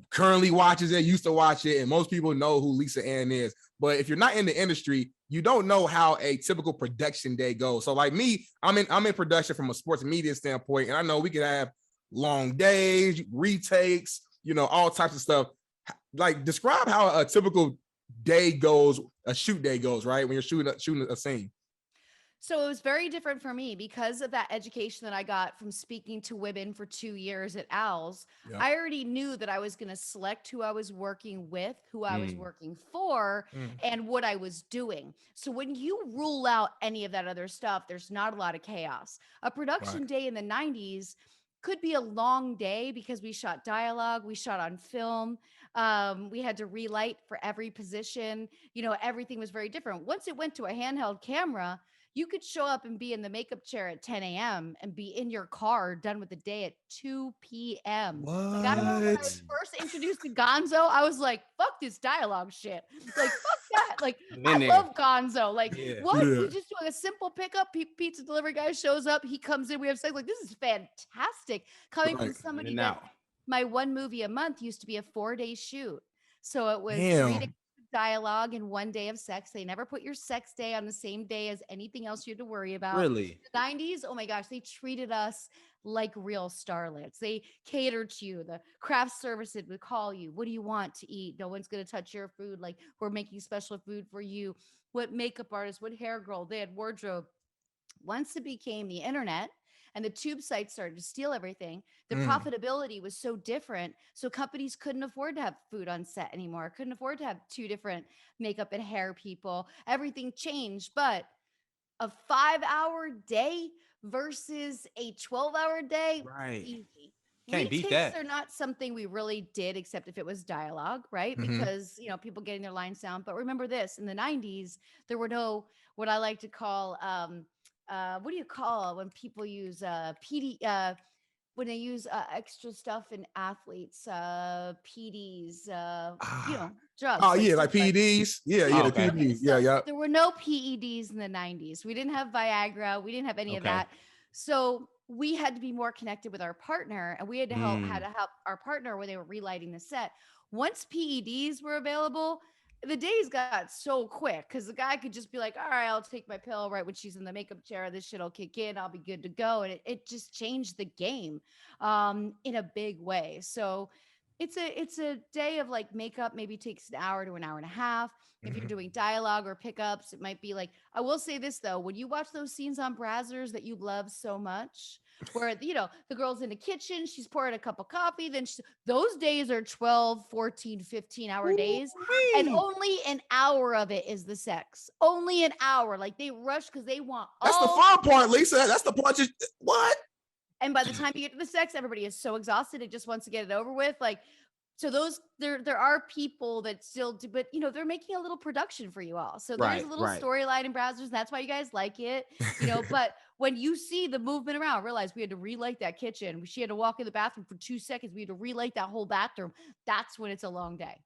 currently watches it, used to watch it, and most people know who Lisa-Ann is. But if you're not in the industry, you don't know how a typical production day goes. So like me, I'm in production from a sports media standpoint, and I know we could have long days, retakes, all types of stuff. Like describe how a typical day goes, a shoot day goes, right? When you're shooting a scene. So it was very different for me because of that education that I got from speaking to women for 2 years at Owls. Yeah. I already knew that I was going to select who I was working with, who I was working for, and what I was doing. So when you rule out any of that other stuff, there's not a lot of chaos. A production day in the 90s could be a long day because we shot dialogue, we shot on film, we had to relight for every position. Everything was very different. Once it went to a handheld camera, you could show up and be in the makeup chair at 10 a.m. and be in your car done with the day at 2 p.m. What? Like, I remember when I was first introduced to Gonzo, I was like, fuck this dialogue shit. Like, fuck that. Like, I love Gonzo. Like, what? We just do a simple pickup. Pizza delivery guy shows up. He comes in. We have sex. Like, this is fantastic. Coming from somebody that my one movie a month used to be a 4-day shoot. So it was 3 days dialogue and 1 day of sex. They never put your sex day on the same day as anything else you had to worry about. Really? The 90s, oh my gosh, they treated us like real starlets. They catered to you. The craft service would call you. What do you want to eat? No one's going to touch your food. Like, we're making special food for you. What makeup artist, what hair girl, they had wardrobe. Once it became the internet and the tube sites started to steal everything, the profitability was so different. So companies couldn't afford to have food on set anymore, couldn't afford to have 2 different makeup and hair people. Everything changed. But a 5-hour day versus a 12-hour day, easy. Can't beat that. They're not something we really did, except if it was dialogue, right? Because, people getting their lines down. But remember this, in the 90s, there were no, what I like to call, what do you call when people use PD, when they use extra stuff in athletes, PDs, drugs. Oh, yeah, like PEDs. Yeah, the PEDs. Yeah. There were no PEDs in the 90s. We didn't have Viagra. We didn't have any of that. So we had to be more connected with our partner, and we had to help our partner when they were relighting the set. Once PEDs were available, the days got so quick because the guy could just be like, all right, I'll take my pill right when she's in the makeup chair. This shit will kick in. I'll be good to go. And it just changed the game in a big way. So it's a day of like makeup maybe takes an hour to an hour and a half. If you're doing dialogue or pickups, it might be like, I will say this though, when you watch those scenes on Brazzers that you love so much, where, the girl's in the kitchen, she's pouring a cup of coffee, then those days are 12, 14, 15-hour days. And only an hour of it is the sex. Only an hour. Like, they rush because they want That's the fun part, Lisa. That's the part what? And by the time you get to the sex, everybody is so exhausted. It just wants to get it over with. Like, so those, there are people that still do, but they're making a little production for you all. So there's a little storyline in Brazzers. That's why you guys like it, but when you see the movement around, realize we had to relight that kitchen. She had to walk in the bathroom for 2 seconds. We had to relight that whole bathroom. That's when it's a long day.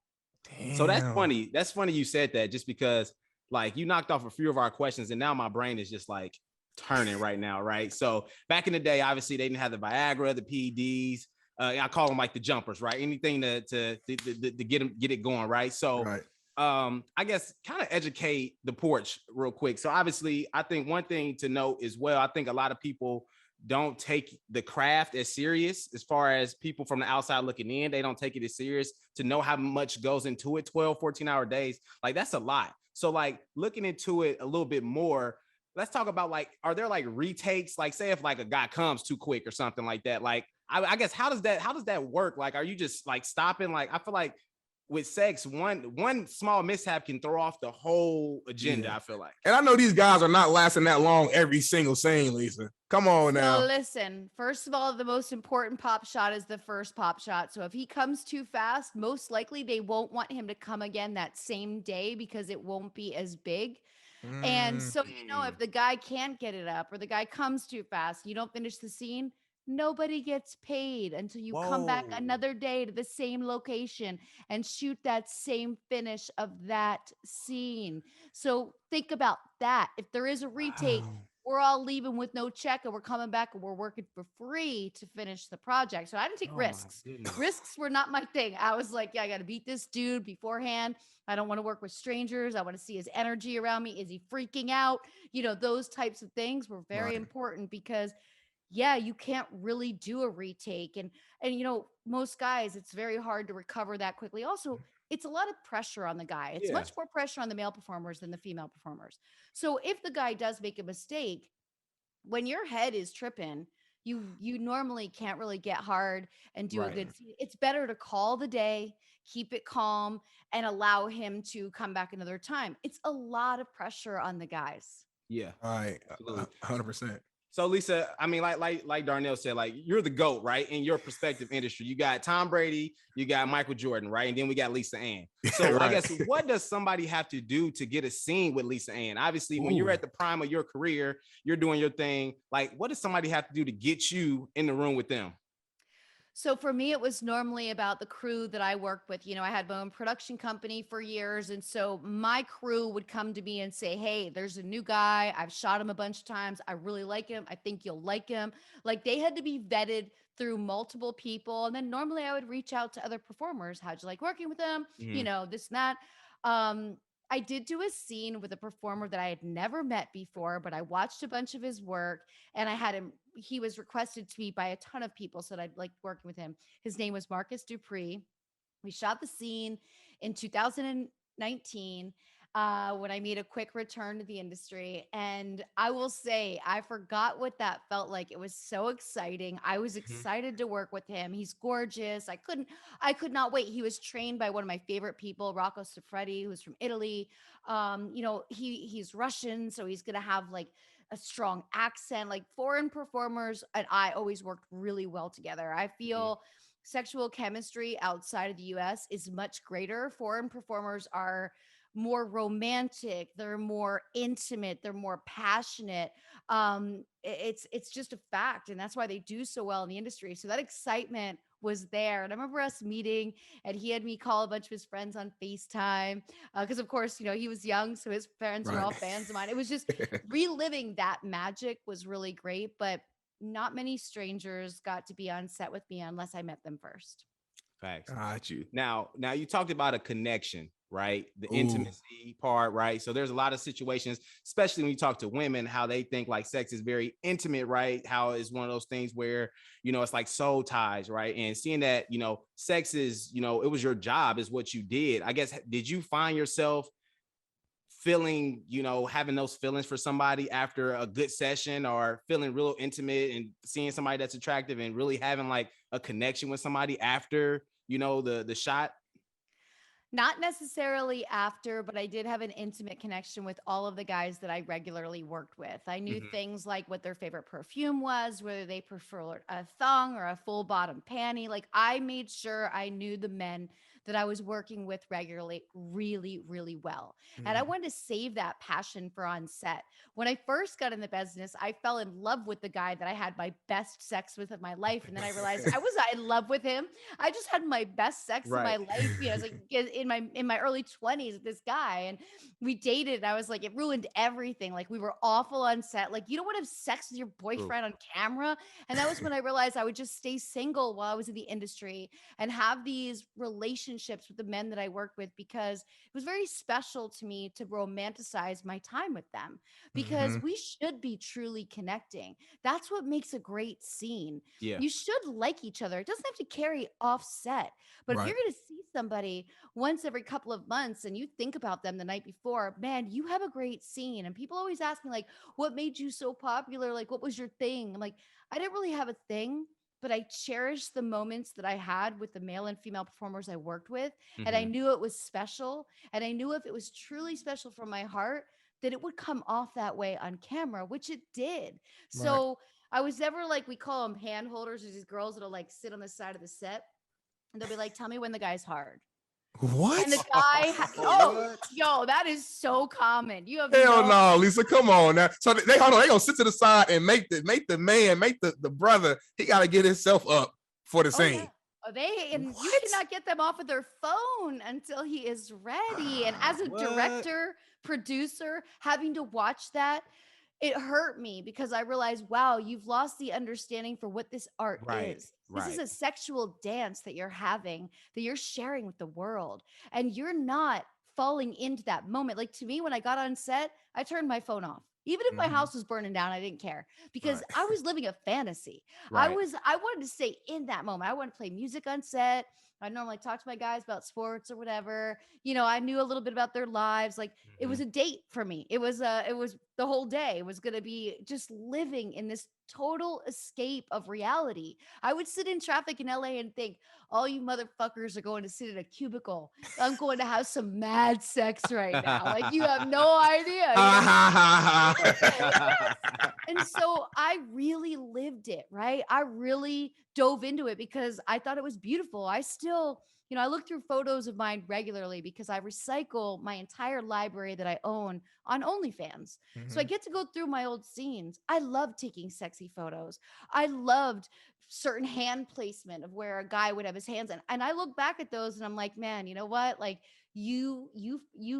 Damn. So that's funny. That's funny you said that, just because like you knocked off a few of our questions and now my brain is just like turning right now. Right. So back in the day, obviously they didn't have the Viagra, the PEDs. I call them like the jumpers, right? Anything to get it going, right? So I guess kind of educate the porch real quick. So obviously, I think one thing to note as well, I think a lot of people don't take the craft as serious as far as people from the outside looking in. They don't take it as serious to know how much goes into it. 12, 14-hour days. Like that's a lot. So like looking into it a little bit more, let's talk about like, are there like retakes? Like say if like a guy comes too quick or something like that, like I guess how does that work? Like, are you just like stopping? Like, I feel like with sex, one small mishap can throw off the whole agenda. I feel like. And I know these guys are not lasting that long every single scene, Lisa. Come on now. So listen, first of all, the most important pop shot is the first pop shot. So if he comes too fast, most likely they won't want him to come again that same day because it won't be as big. And so, if the guy can't get it up or the guy comes too fast, you don't finish the scene, nobody gets paid until you come back another day to the same location and shoot that same finish of that scene. So think about that. If there is a retake, we're all leaving with no check and we're coming back and we're working for free to finish the project. So I didn't take risks. Risks were not my thing. I was like, yeah, I got to beat this dude beforehand. I don't want to work with strangers. I want to see his energy around me. Is he freaking out? Those types of things were very important because you can't really do a retake. And most guys, it's very hard to recover that quickly. Also, it's a lot of pressure on the guy. It's much more pressure on the male performers than the female performers. So if the guy does make a mistake, when your head is tripping, you normally can't really get hard and do a good scene. It's better to call the day, keep it calm, and allow him to come back another time. It's a lot of pressure on the guys. Yeah. All right. 100%. So Lisa, I mean, like Darnell said, like you're the GOAT, right? In your perspective industry, you got Tom Brady, you got Michael Jordan, right? And then we got Lisa-Ann. So I guess what does somebody have to do to get a scene with Lisa-Ann? Obviously, when you're at the prime of your career, you're doing your thing. Like, what does somebody have to do to get you in the room with them? So for me, it was normally about the crew that I worked with. I had my own production company for years. And so my crew would come to me and say, hey, there's a new guy. I've shot him a bunch of times. I really like him. I think you'll like him. Like they had to be vetted through multiple people. And then normally I would reach out to other performers. How'd you like working with them? This and that. I did do a scene with a performer that I had never met before, but I watched a bunch of his work and I had him. He was requested to me by a ton of people, so I'd like working with him. His name was Marcus Dupree. We shot the scene in 2019 when I made a quick return to the industry. And I will say, I forgot what that felt like. It was so exciting. I was excited to work with him. He's gorgeous. I could not wait. He was trained by one of my favorite people, Rocco Siffredi, who's from Italy. He's Russian, so he's going to have like a strong accent. Like foreign performers and I always worked really well together. I feel sexual chemistry outside of the US is much greater. Foreign performers are more romantic, they're more intimate, they're more passionate. It's just a fact, and that's why they do so well in the industry. So that excitement was there. And I remember us meeting and he had me call a bunch of his friends on FaceTime because of course, he was young, so his parents were all fans of mine. It was just reliving that magic was really great, but not many strangers got to be on set with me unless I met them first. Facts. Got you. Now you talked about a connection, right? The intimacy part, right? So there's a lot of situations, especially when you talk to women, how they think like sex is very intimate, right? How it's one of those things where, it's like soul ties, right? And seeing that, sex is, it was your job, is what you did. I guess, did you find yourself feeling, having those feelings for somebody after a good session, or feeling real intimate and seeing somebody that's attractive and really having like a connection with somebody after, the shot? Not necessarily after, but I did have an intimate connection with all of the guys that I regularly worked with. I knew things like what their favorite perfume was, whether they prefer a thong or a full bottom panty. Like I made sure I knew the men that I was working with regularly really, really well. And I wanted to save that passion for on set. When I first got in the business, I fell in love with the guy that I had my best sex with of my life. And then I realized I was in love with him. I just had my best sex of my life. I was like in my early 20s with this guy, and we dated. And I was like, it ruined everything. Like we were awful on set. Like you don't want to have sex with your boyfriend on camera. And that was when I realized I would just stay single while I was in the industry and have these relationships relationships with the men that I worked with because it was very special to me to romanticize my time with them because we should be truly connecting. That's what makes a great scene. Yeah. You should like each other. It doesn't have to carry offset. But if you're going to see somebody once every couple of months and you think about them the night before, man, you have a great scene. And people always ask me, like, what made you so popular? Like, what was your thing? I'm like, I didn't really have a thing, but I cherished the moments that I had with the male and female performers I worked with. And I knew it was special. And I knew if it was truly special from my heart, that it would come off that way on camera, which it did. So I was never like, we call them hand holders. There's these girls that'll like sit on the side of the set and they'll be like, tell me when the guy's hard. What? And the guy, yo, that is so common. You have hell no, Lisa. Come on now. So they hold on. They gonna sit to the side and make the brother. He got to get himself up for the scene. Yeah. You cannot get them off of their phone until he is ready. And as a director, producer, having to watch that, it hurt me because I realized, wow, you've lost the understanding for what this art is. This is a sexual dance that you're having, that you're sharing with the world. And you're not falling into that moment. Like to me, when I got on set, I turned my phone off. Even if my house was burning down, I didn't care because I was living a fantasy. I wanted to stay in that moment. I wanted to play music on set. I normally talk to my guys about sports or whatever. You know, I knew a little bit about their lives. Like it was a date for me. It was the whole day. It was going to be just living in this total escape of reality. I would sit in traffic in LA and think, all you motherfuckers are going to sit in a cubicle. I'm going to have some mad sex right now. Like you have no idea. And so I really lived it, right? I really dove into it because I thought it was beautiful. I still, I look through photos of mine regularly because I recycle my entire library that I own on OnlyFans. So I get to go through my old scenes. I love taking sexy photos. I loved certain hand placement of where a guy would have his hands in. And I look back at those and I'm like, man, you know what? Like you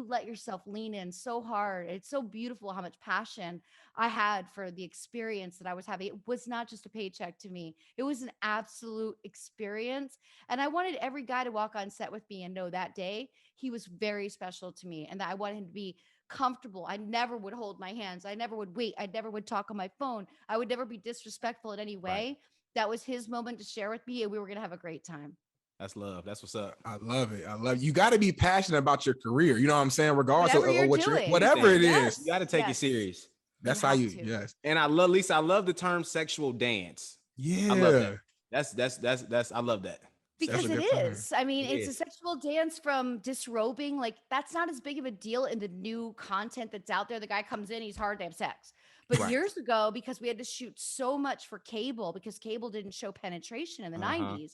let yourself lean in so hard. It's so beautiful how much passion I had for the experience that I was having. It was not just a paycheck to me. It was an absolute experience. And I wanted every guy to walk on set with me and know that day he was very special to me and that I wanted him to be comfortable. I never would hold my hands. I never would wait. I never would talk on my phone. I would never be disrespectful in any way. That was his moment to share with me and we were going to have a great time. That's love. That's what's up. I love it. You got to be passionate about your career. You know what I'm saying? Regardless of what whatever it is. You got to take it serious. That's how you, yes. And I love the term sexual dance. Yeah. I love that. That's, I love that. Because it is. I mean, it's a sexual dance from disrobing. Like that's not as big of a deal in the new content that's out there. The guy comes in, he's hard to have sex. But years ago, because we had to shoot so much for cable, because cable didn't show penetration in the 90s,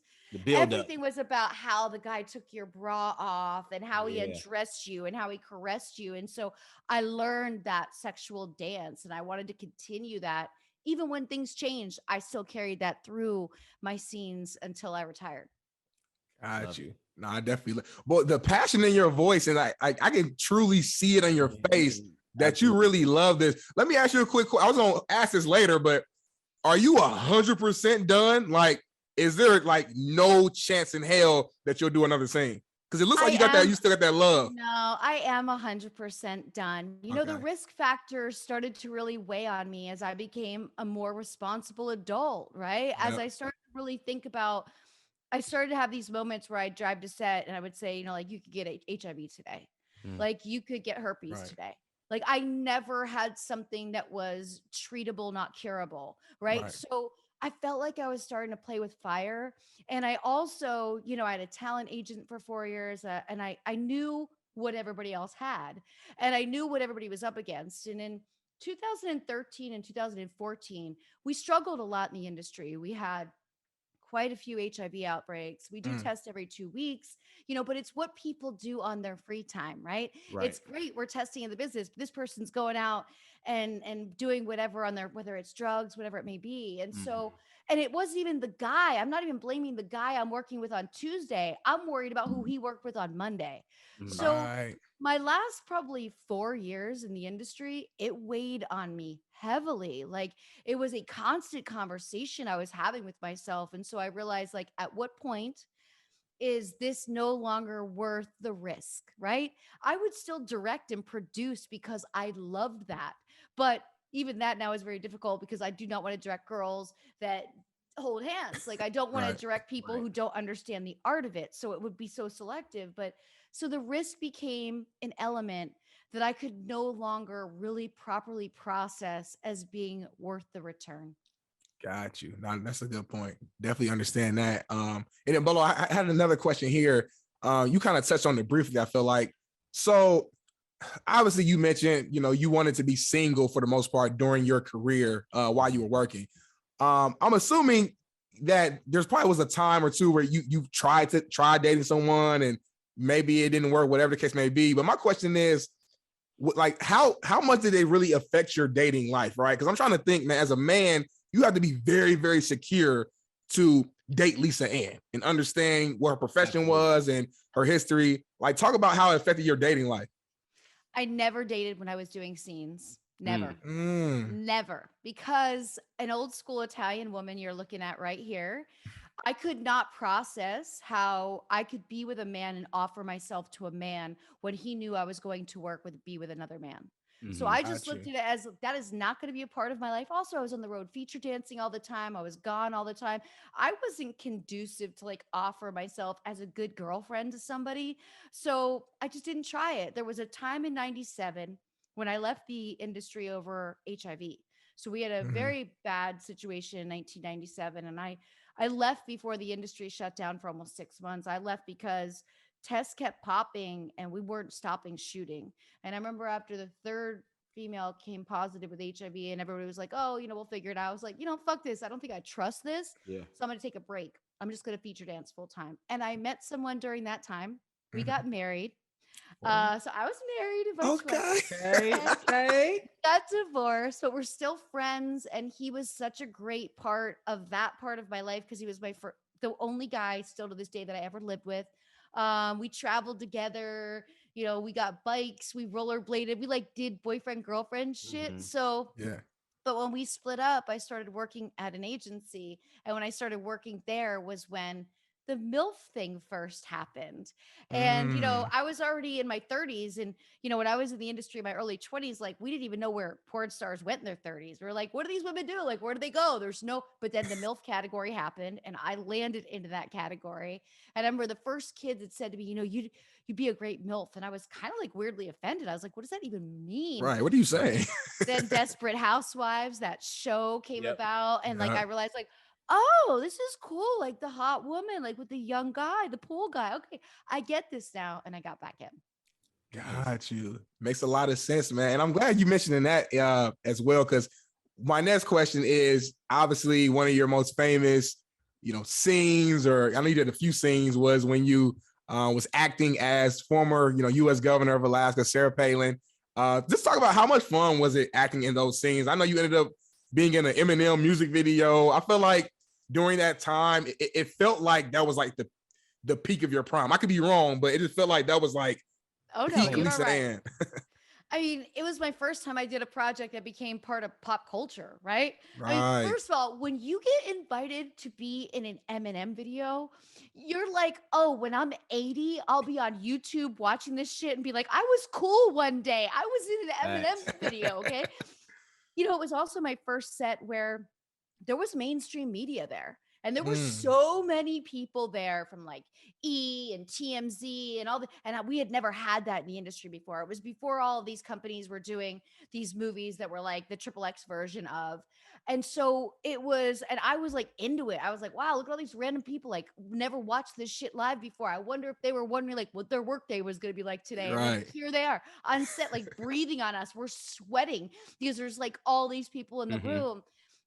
everything was about how the guy took your bra off and how he undressed you and how he caressed you. And so I learned that sexual dance and I wanted to continue that. Even when things changed, I still carried that through my scenes until I retired. Got you. No, I definitely. But the passion in your voice, and I can truly see it on your face that you really love this. Let me ask you a quick. I was gonna ask this later, but are you 100% done? Like, is there like no chance in hell that you'll do another scene? Because it looks like you still got that love. No, I am 100% done. You know, the risk factor started to really weigh on me as I became a more responsible adult, right? As I started to really think about. I started to have these moments where I'd drive to set and I would say, like, you could get HIV today. Like, you could get herpes today. Like, I never had something that was treatable, not curable. Right. So I felt like I was starting to play with fire. And I also, I had a talent agent for 4 years and I knew what everybody else had and I knew what everybody was up against. And in 2013 and 2014, we struggled a lot in the industry. We had quite a few HIV outbreaks. We do test every 2 weeks, but it's what people do on their free time, right? It's great. We're testing in the business. This person's going out and doing whatever on their, whether it's drugs, whatever it may be. And so, and it wasn't even the guy. I'm not even blaming the guy I'm working with on Tuesday. I'm worried about who he worked with on Monday. So my last probably 4 years in the industry, it weighed on me heavily. Like it was a constant conversation I was having with myself. And so I realized like at what point is this no longer worth the risk, right? I would still direct and produce because I loved that. But even that now is very difficult because I do not want to direct girls that hold hands. Like I don't want to Right. direct people who don't understand the art of it. So it would be so selective. But so the risk became an element that I could no longer really properly process as being worth the return. Got you. Now, that's a good point. Definitely understand that. And then Bolo, I had another question here. You kind of touched on it briefly, I feel like. So obviously you mentioned, you wanted to be single for the most part during your career while you were working. I'm assuming that there's probably was a time or two where you tried dating someone and maybe it didn't work, whatever the case may be. But my question is, like, how much did they really affect your dating life, right? Because I'm trying to think, man, as a man, you have to be very, very secure to date Lisa-Ann and understand what her profession was and her history. Like, talk about how it affected your dating life. I never dated when I was doing scenes. Never. Never. Because an old school Italian woman you're looking at right here, I could not process how I could be with a man and offer myself to a man when he knew I was going to be with another man. So I just looked at it as that is not going to be a part of my life. Also, I was on the road feature dancing all the time. I was gone all the time. I wasn't conducive to like offer myself as a good girlfriend to somebody. So I just didn't try it. There was a time in 97 when I left the industry over HIV. So we had a very bad situation in 1997. And I left before the industry shut down for almost 6 months. I left because tests kept popping and we weren't stopping shooting. And I remember after the third female came positive with HIV and everybody was like, oh, we'll figure it out. I was like, fuck this. I don't think I trust this. Yeah. So I'm going to take a break. I'm just going to feature dance full time. And I met someone during that time. We got married. So I was married. Okay. Got divorced, but we're still friends. And he was such a great part of that part of my life because he was the only guy still to this day that I ever lived with. We traveled together, we got bikes, we rollerbladed, we like did boyfriend girlfriend shit. So yeah. But when we split up, I started working at an agency. And when I started working there was when the MILF thing first happened. And, I was already in my 30s. And, when I was in the industry in my early 20s, like we didn't even know where porn stars went in their 30s. We were like, what do these women do? Like, where do they go? But then the MILF category happened and I landed into that category. And I remember the first kid that said to me, you'd be a great MILF. And I was kind of like weirdly offended. I was like, what does that even mean? Right. What do you say? Then Desperate Housewives, that show came about. And like, I realized like, oh, this is cool. Like the hot woman, like with the young guy, the pool guy. Okay, I get this now. And I got back in. Got you. Makes a lot of sense, man. And I'm glad you mentioned that as well, because my next question is obviously one of your most famous, scenes, or I know you did a few scenes, was when you was acting as former, U.S. Governor of Alaska, Sarah Palin. Just talk about how much fun was it acting in those scenes? I know you ended up being in an Eminem music video. I feel like during that time, it felt like that was like the peak of your prime. I could be wrong, but it just felt like that was like peak Lisa Ann. I mean, it was my first time I did a project that became part of pop culture, right? Right. I mean, first of all, when you get invited to be in an Eminem video, you're like, oh, when I'm 80, I'll be on YouTube watching this shit and be like, I was cool one day. I was in an Eminem video, okay? It was also my first set where there was mainstream media there. And there were so many people there from like E and TMZ and all the, and we had never had that in the industry before. It was before all of these companies were doing these movies that were like the XXX version of. And so it was, and I was like into it. I was like, wow, look at all these random people, like never watched this shit live before. I wonder if they were wondering like what their workday was going to be like today. Right. And then here they are on set, like breathing on us. We're sweating because there's like all these people in the room.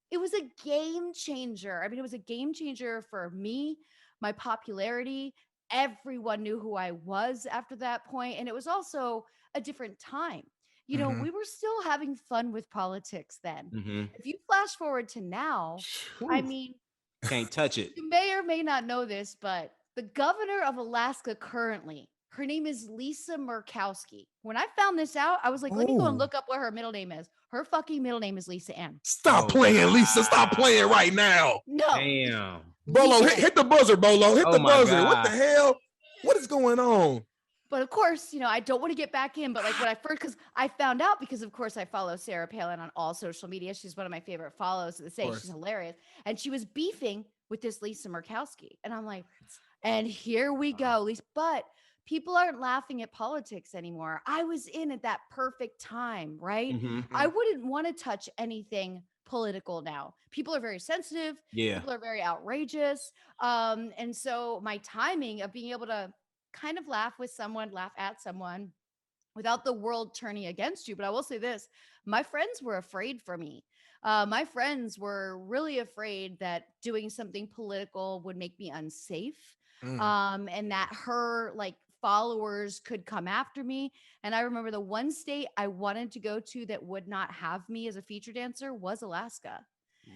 It was a game changer. I mean, it was a game changer for me, my popularity. Everyone knew who I was after that point. And it was also a different time. We were still having fun with politics then. If you flash forward to now, I mean, can't touch it. You may or may not know this, but the governor of Alaska currently, her name is Lisa Murkowski. When I found this out, I was like, let me go and look up what her middle name is. Her fucking middle name is Lisa-Ann. Stop playing, Lisa. Stop playing right now. No. Damn. Bolo, hit the buzzer, Bolo. Hit the buzzer. God. What the hell? What is going on? But of course, I don't want to get back in, but like when I first, because I found out, because of course I follow Sarah Palin on all social media. She's one of my favorite follows to this day. She's hilarious. And she was beefing with this Lisa Murkowski. And I'm like, and here we go, Lisa. But people aren't laughing at politics anymore. I was in at that perfect time, right? Mm-hmm. I wouldn't want to touch anything political now. People are very sensitive. Yeah. People are very outrageous. And so my timing of being able to kind of laugh at someone without the world turning against you. But I will say this, my friends were afraid for me. My friends were really afraid that doing something political would make me unsafe. And that her followers could come after me. And I remember the one state I wanted to go to that would not have me as a feature dancer was Alaska.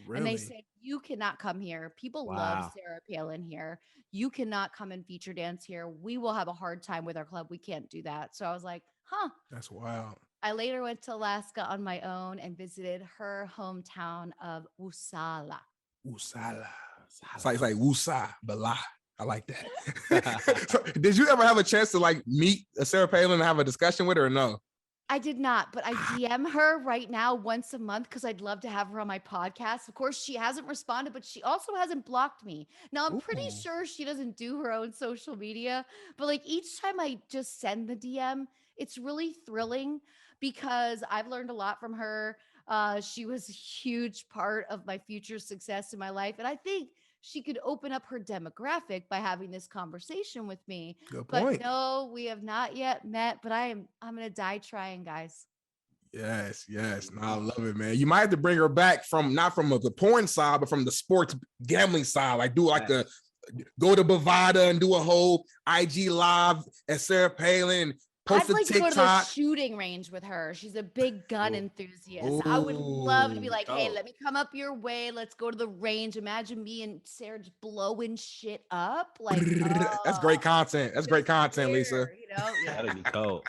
Really? And they said, you cannot come here. People love Sarah Palin here. You cannot come and feature dance here. We will have a hard time with our club. We can't do that. So I was like, that's wild. I later went to Alaska on my own and visited her hometown of Usala. Usala. It's like Wusa, Bala. I like that. So, did you ever have a chance to meet Sarah Palin and have a discussion with her or no? I did not, but I DM her right now once a month because I'd love to have her on my podcast. Of course, she hasn't responded, but she also hasn't blocked me. Now, I'm pretty sure she doesn't do her own social media, but each time I just send the DM, it's really thrilling because I've learned a lot from her. She was a huge part of my future success in my life. And I think she could open up her demographic by having this conversation with me. Good point. But no, we have not yet met, but I'm going to die trying, guys. Yes. No, I love it, man. You might have to bring her back not from the porn side, but from the sports gambling side. Go to Bovada and do a whole IG live at Sarah Palin. I'd like to go to the shooting range with her. She's a big gun enthusiast. I would love to be like, hey, let me come up your way. Let's go to the range. Imagine me and Sarah just blowing shit up. That's great content. That's great content, Lisa. That'd be cool.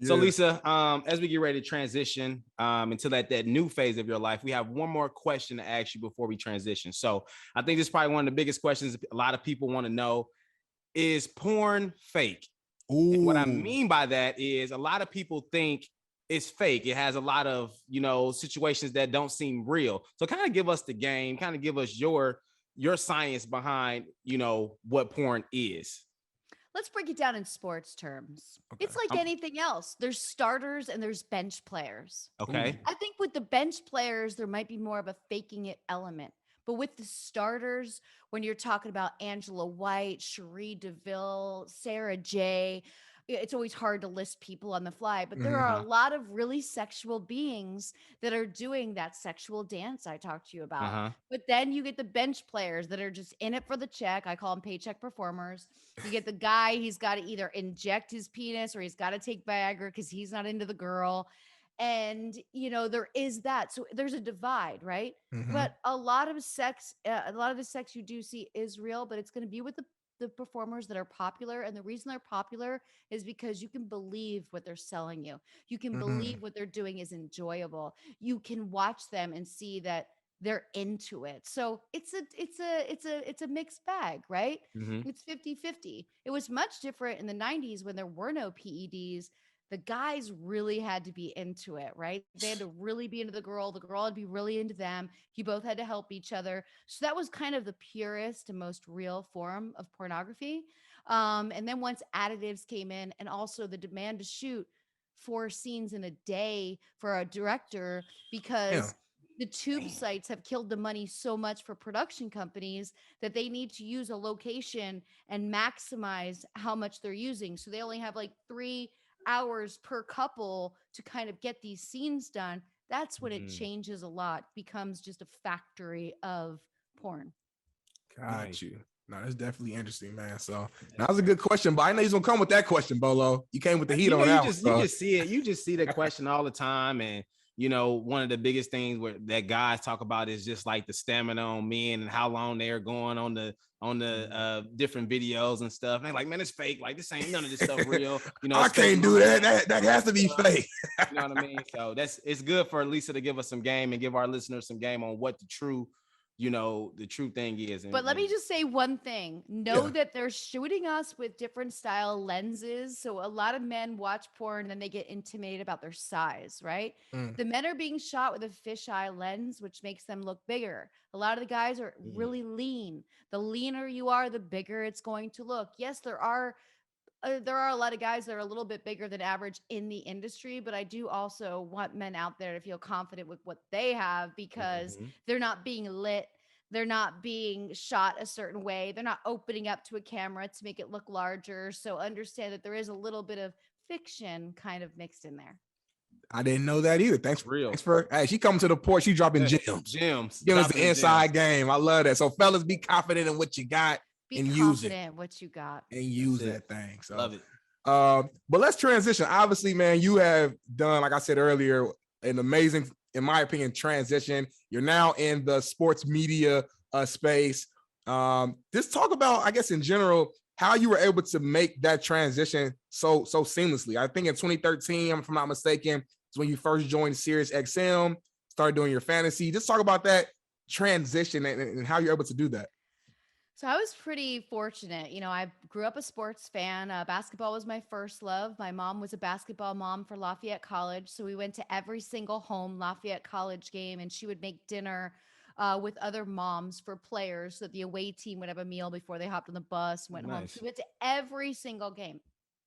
So Lisa, as we get ready to transition into that new phase of your life, we have one more question to ask you before we transition. So I think this is probably one of the biggest questions a lot of people want to know. Is porn fake? And what I mean by that is a lot of people think it's fake. It has a lot of, situations that don't seem real. So kind of give us the game, kind of give us your science behind, what porn is. Let's break it down in sports terms. Okay. It's like anything else. There's starters and there's bench players. Okay. I think with the bench players, there might be more of a faking it element. But with the starters, when you're talking about Angela White, Cherie DeVille, Sarah J., it's always hard to list people on the fly, but there are a lot of really sexual beings that are doing that sexual dance I talked to you about. But then you get the bench players that are just in it for the check. I call them paycheck performers. You get the guy, he's got to either inject his penis or he's got to take Viagra because he's not into the girl. And, there is that. So there's a divide, right? But a lot of the sex you do see is real, but it's going to be with the performers that are popular. And the reason they're popular is because you can believe what they're selling you. You can believe what they're doing is enjoyable. You can watch them and see that they're into it. So it's a mixed bag, right? It's 50-50. It was much different in the 90s when there were no PEDs. The guys really had to be into it, right? They had to really be into the girl had to be really into them. You both had to help each other. So that was kind of the purest and most real form of pornography. And then once additives came in and also the demand to shoot 4 scenes in a day for a director because the tube sites have killed the money so much for production companies that they need to use a location and maximize how much they're using. So they only have 3 hours per couple to kind of get these scenes done. That's when it changes a lot, becomes just a factory of porn. Got you. No, that's definitely interesting, man. So that was a good question, but I know he's gonna come with that question, Bolo. You came with the heat on that one. You just see it. You just see the question all the time, and one of the biggest things that guys talk about is just the stamina on men and how long they're going on the different videos and stuff. And they're like, man, it's fake. This ain't none of this stuff real. I can't do that. That has to be fake. You know what I mean? So it's good for Lisa to give us some game and give our listeners some game on what the true, the true thing is. But let me just say one thing. Know that they're shooting us with different style lenses. So a lot of men watch porn and then they get intimidated about their size, right? The men are being shot with a fisheye lens, which makes them look bigger. A lot of the guys are really lean. The leaner you are, the bigger it's going to look. Yes, there are a lot of guys that are a little bit bigger than average in the industry, but I do also want men out there to feel confident with what they have because they're not being lit. They're not being shot a certain way. They're not opening up to a camera to make it look larger. So understand that there is a little bit of fiction kind of mixed in there. I didn't know that either. Thanks for hey, she coming to the porch. She dropping gems. Give us the inside game. I love that. So fellas, be confident in what you got and use it. What you got and use that thing. So love it. But let's transition. Obviously, man, you have done, like I said earlier, an amazing, in my opinion, transition. You're now in the sports media space. Just talk about, I guess, in general, how you were able to make that transition so seamlessly. I think in 2013, if I'm not mistaken, is when you first joined SiriusXM, started doing your fantasy. Just talk about that transition and how you're able to do that. So I was pretty fortunate. I grew up a sports fan. Basketball was my first love. My mom was a basketball mom for Lafayette College. So we went to every single home Lafayette College game, and she would make dinner with other moms for players so that the away team would have a meal before they hopped on the bus and went home. So we went to every single game.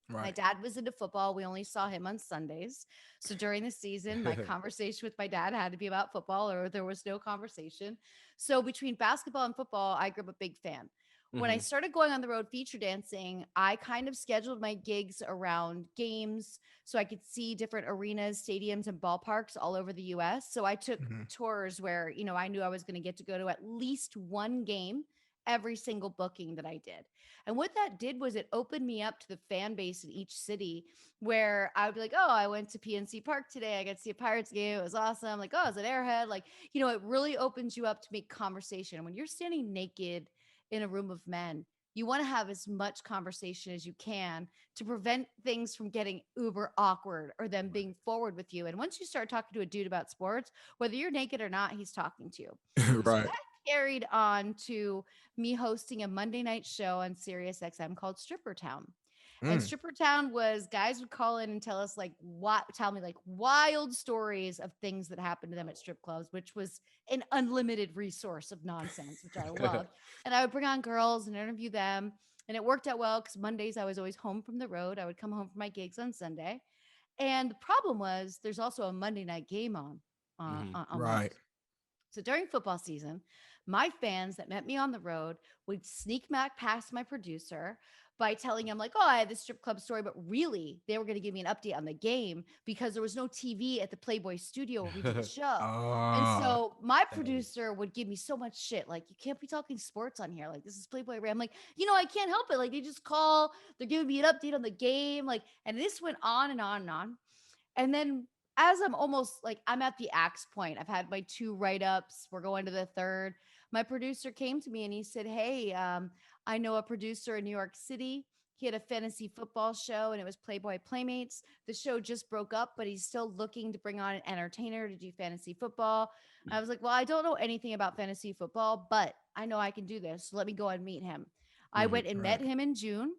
Right. My dad was into football. We only saw him on Sundays. So during the season, my conversation with my dad had to be about football or there was no conversation. So between basketball and football, I grew up a big fan. When I started going on the road feature dancing, I kind of scheduled my gigs around games so I could see different arenas, stadiums, and ballparks all over the U.S. So I took tours where, I knew I was going to go to at least one game every single booking that I did. And what that did was it opened me up to the fan base in each city where I would be like, oh, I went to PNC Park today. I got to see a Pirates game. It was awesome. Like, oh, it's an Airhead. Like, it really opens you up to make conversation. When you're standing naked in a room of men, you want to have as much conversation as you can to prevent things from getting uber awkward or them being forward with you. And once you start talking to a dude about sports, whether you're naked or not, he's talking to you. Right. So that carried on to me hosting a Monday night show on SiriusXM called Stripper Town. And Stripper Town was guys would call in and tell me wild stories of things that happened to them at strip clubs, which was an unlimited resource of nonsense, which I loved. And I would bring on girls and interview them. And it worked out well because Mondays I was always home from the road. I would come home from my gigs on Sunday. And the problem was there's also a Monday night game on right. Monday. So during football season, my fans that met me on the road would sneak back past my producer by telling him I had this strip club story, but really they were going to give me an update on the game because there was no TV at the Playboy studio where we did the show. And so my producer would give me so much shit. Like, you can't be talking sports on here. Like, this is Playboy. I'm like, I can't help it. Like, they just call, they're giving me an update on the game. Like, and this went on and on and on. And then as I'm at the axe point, I've had my 2 write-ups. We're going to the 3rd. My producer came to me and he said, hey, I know a producer in New York City. He had a fantasy football show and it was Playboy Playmates. The show just broke up, but he's still looking to bring on an entertainer to do fantasy football. I was like, well, I don't know anything about fantasy football, but I know I can do this. So let me go and meet him. I went and met him in June,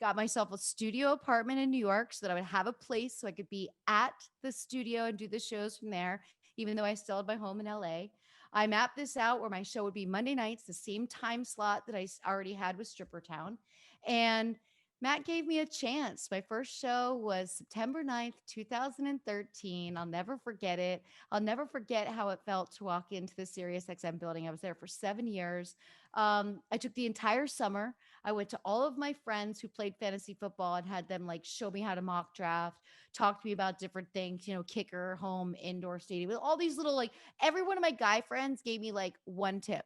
got myself a studio apartment in New York so that I would have a place so I could be at the studio and do the shows from there, even though I still had my home in LA. I mapped this out where my show would be Monday nights, the same time slot that I already had with Stripper Town. And Matt gave me a chance. My first show was September 9th, 2013. I'll never forget it. I'll never forget how it felt to walk into the SiriusXM building. I was there for 7 years. I took the entire summer. I went to all of my friends who played fantasy football and had them show me how to mock draft, talk to me about different things, kicker, home, indoor stadium, all these little, every one of my guy friends gave me one tip.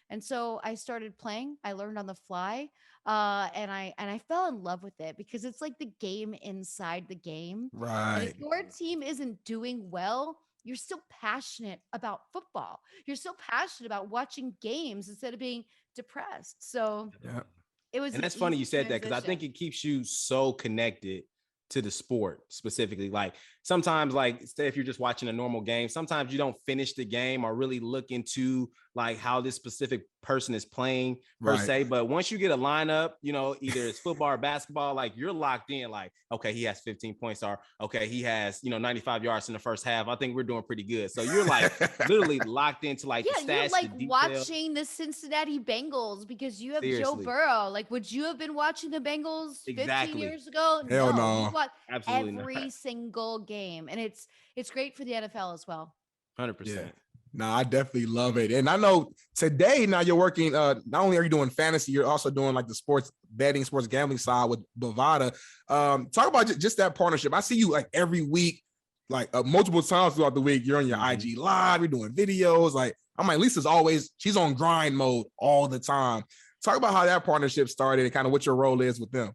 And so I started playing. I learned on the fly. And I fell in love with it because it's like the game inside the game. Right. And if your team isn't doing well, you're still passionate about football. You're still passionate about watching games instead of being depressed. So it was. And that's funny you said that because I think it keeps you so connected to the sport specifically. Sometimes, say if you're just watching a normal game, sometimes you don't finish the game or really look into like how this specific person is playing per se. But once you get a lineup, you know, either it's football or basketball, like you're locked in, like, okay, he has 15 points, or okay, he has, you know, 95 yards in the first half. I think we're doing pretty good. So you're like literally locked into like the stats, you're like the watching the Cincinnati Bengals because you have Joe Burrow. Like, would you have been watching the Bengals 15 years ago? Hell no. You watch Absolutely every not. single game, and it's great for the NFL as well. 100%. No, I definitely love it. And I know today now you're working, not only are you doing fantasy, you're also doing like the sports betting, sports gambling side with Bovada. Talk about just that partnership. I see you like every week, like multiple times throughout the week. You're on your IG live, you're doing videos. Like, I'm like, Lisa's always, she's on grind mode all the time. Talk about how that partnership started and kind of what your role is with them.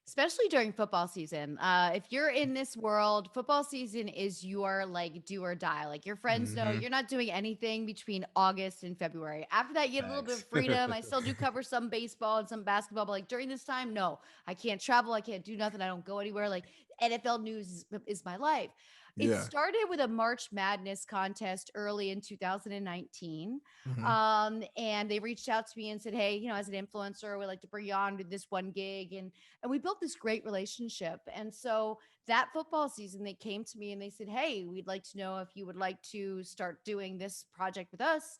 Especially during football season. If you're in this world, football season is your like do or die. Like your friends know you're not doing anything between August and February. After that, you get a little bit of freedom. I still do cover some baseball and some basketball, but like during this time, no, I can't travel. I can't do nothing. I don't go anywhere. Like NFL news is my life. It started with a March Madness contest early in 2019. And they reached out to me and said, hey, you know, as an influencer, we'd like to bring you on to this one gig. And we built this great relationship. And so that football season, they came to me and they said, hey, we'd like to know if you would like to start doing this project with us,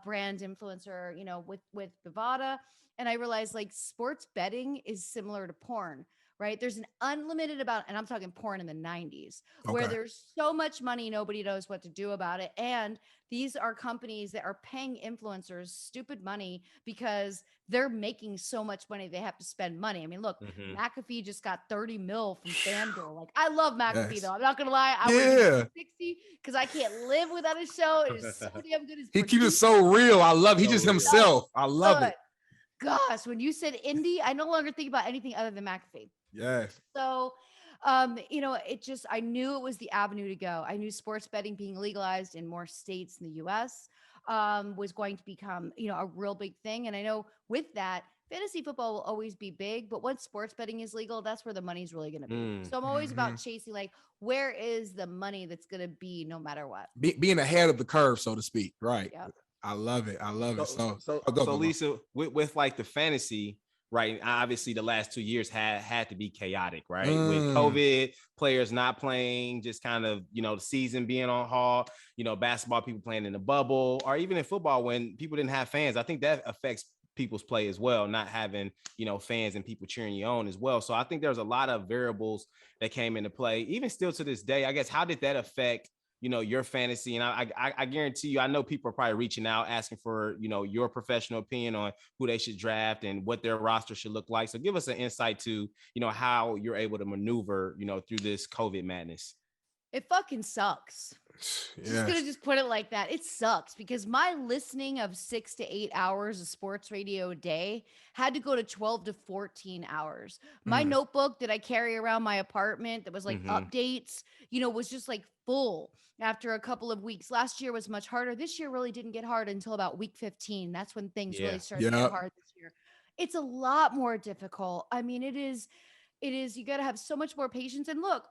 brand influencer, you know, with Bovada. And I realized like sports betting is similar to porn. Right. There's an unlimited amount, and I'm talking porn in the 90s, where there's so much money, nobody knows what to do about it. And these are companies that are paying influencers stupid money because they're making so much money. They have to spend money. I mean, look, McAfee just got 30 mil from FanDuel. Like, I love McAfee though. I'm not going to lie. I would 60 because I can't live without his show. It is so damn good. He keeps it so real. I love it. He just himself. I love it. Gosh, when you said indie, I no longer think about anything other than McAfee. Yes. So, you know, I knew it was the avenue to go. I knew sports betting being legalized in more states in the US was going to become, you know, a real big thing. And I know with that, fantasy football will always be big, but once sports betting is legal, that's where the money's really going to be. So I'm always about chasing, like, where is the money that's going to be no matter what? Being ahead of the curve, so to speak. Right. Yep. I love it. I love it. So Lisa, with like the fantasy, right? Obviously, the last 2 years had to be chaotic, right? With COVID, players not playing, just kind of, you know, the season being on halt, you know, basketball, people playing in the bubble, or even in football when people didn't have fans. I think that affects people's play as well, not having, you know, fans and people cheering you on as well. So I think there's a lot of variables that came into play. Even still to this day, I guess, how did that affect, you know, your fantasy? And I guarantee you, I know people are probably reaching out, asking for, you know, your professional opinion on who they should draft and what their roster should look like. So give us an insight to, you know, how you're able to maneuver, you know, through this COVID madness. It fucking sucks. Just gonna just put it like that. It sucks because my listening of 6 to 8 hours of sports radio a day had to go to 12 to 14 hours. My notebook that I carry around my apartment that was like updates, you know, was just like full after a couple of weeks. Last year was much harder. This year really didn't get hard until about week 15. That's when things really started to get hard this year. It's a lot more difficult. I mean, it is, you got to have so much more patience. And look,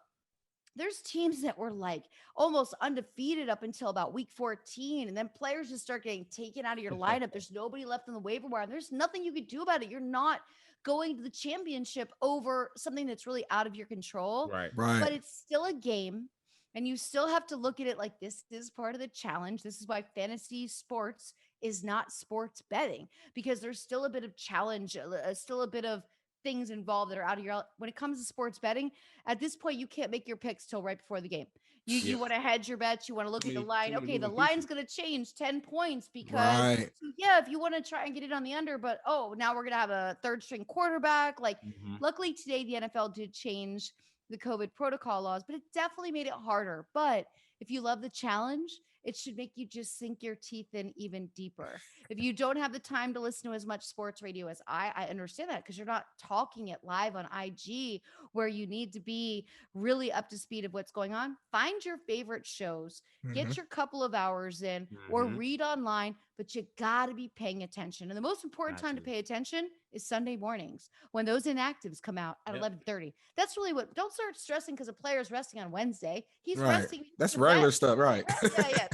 there's teams that were like almost undefeated up until about week 14. And then players just start getting taken out of your lineup. There's nobody left on the waiver wire. And there's nothing you could do about it. You're not going to the championship over something that's really out of your control. Right. But it's still a game. And you still have to look at it like this is part of the challenge. This is why fantasy sports is not sports betting, because there's still a bit of challenge, still a bit of things involved that are out of your, when it comes to sports betting, at this point, you can't make your picks till right before the game. You want to hedge your bets. You want to look at the line. Okay, the line's going to change 10 points because if you want to try and get it on the under, but now we're going to have a third string quarterback. Like luckily today, the NFL did change the COVID protocol laws, but it definitely made it harder. But if you love the challenge, it should make you just sink your teeth in even deeper. If you don't have the time to listen to as much sports radio as I understand that because you're not talking it live on IG where you need to be really up to speed of what's going on. Find your favorite shows, get your couple of hours in or read online, but you got to be paying attention. And the most important time to pay attention is Sunday mornings when those inactives come out at 11:30. That's really what, don't start stressing because a player is resting on Wednesday. He's resting. That's regular stuff, right? Yeah.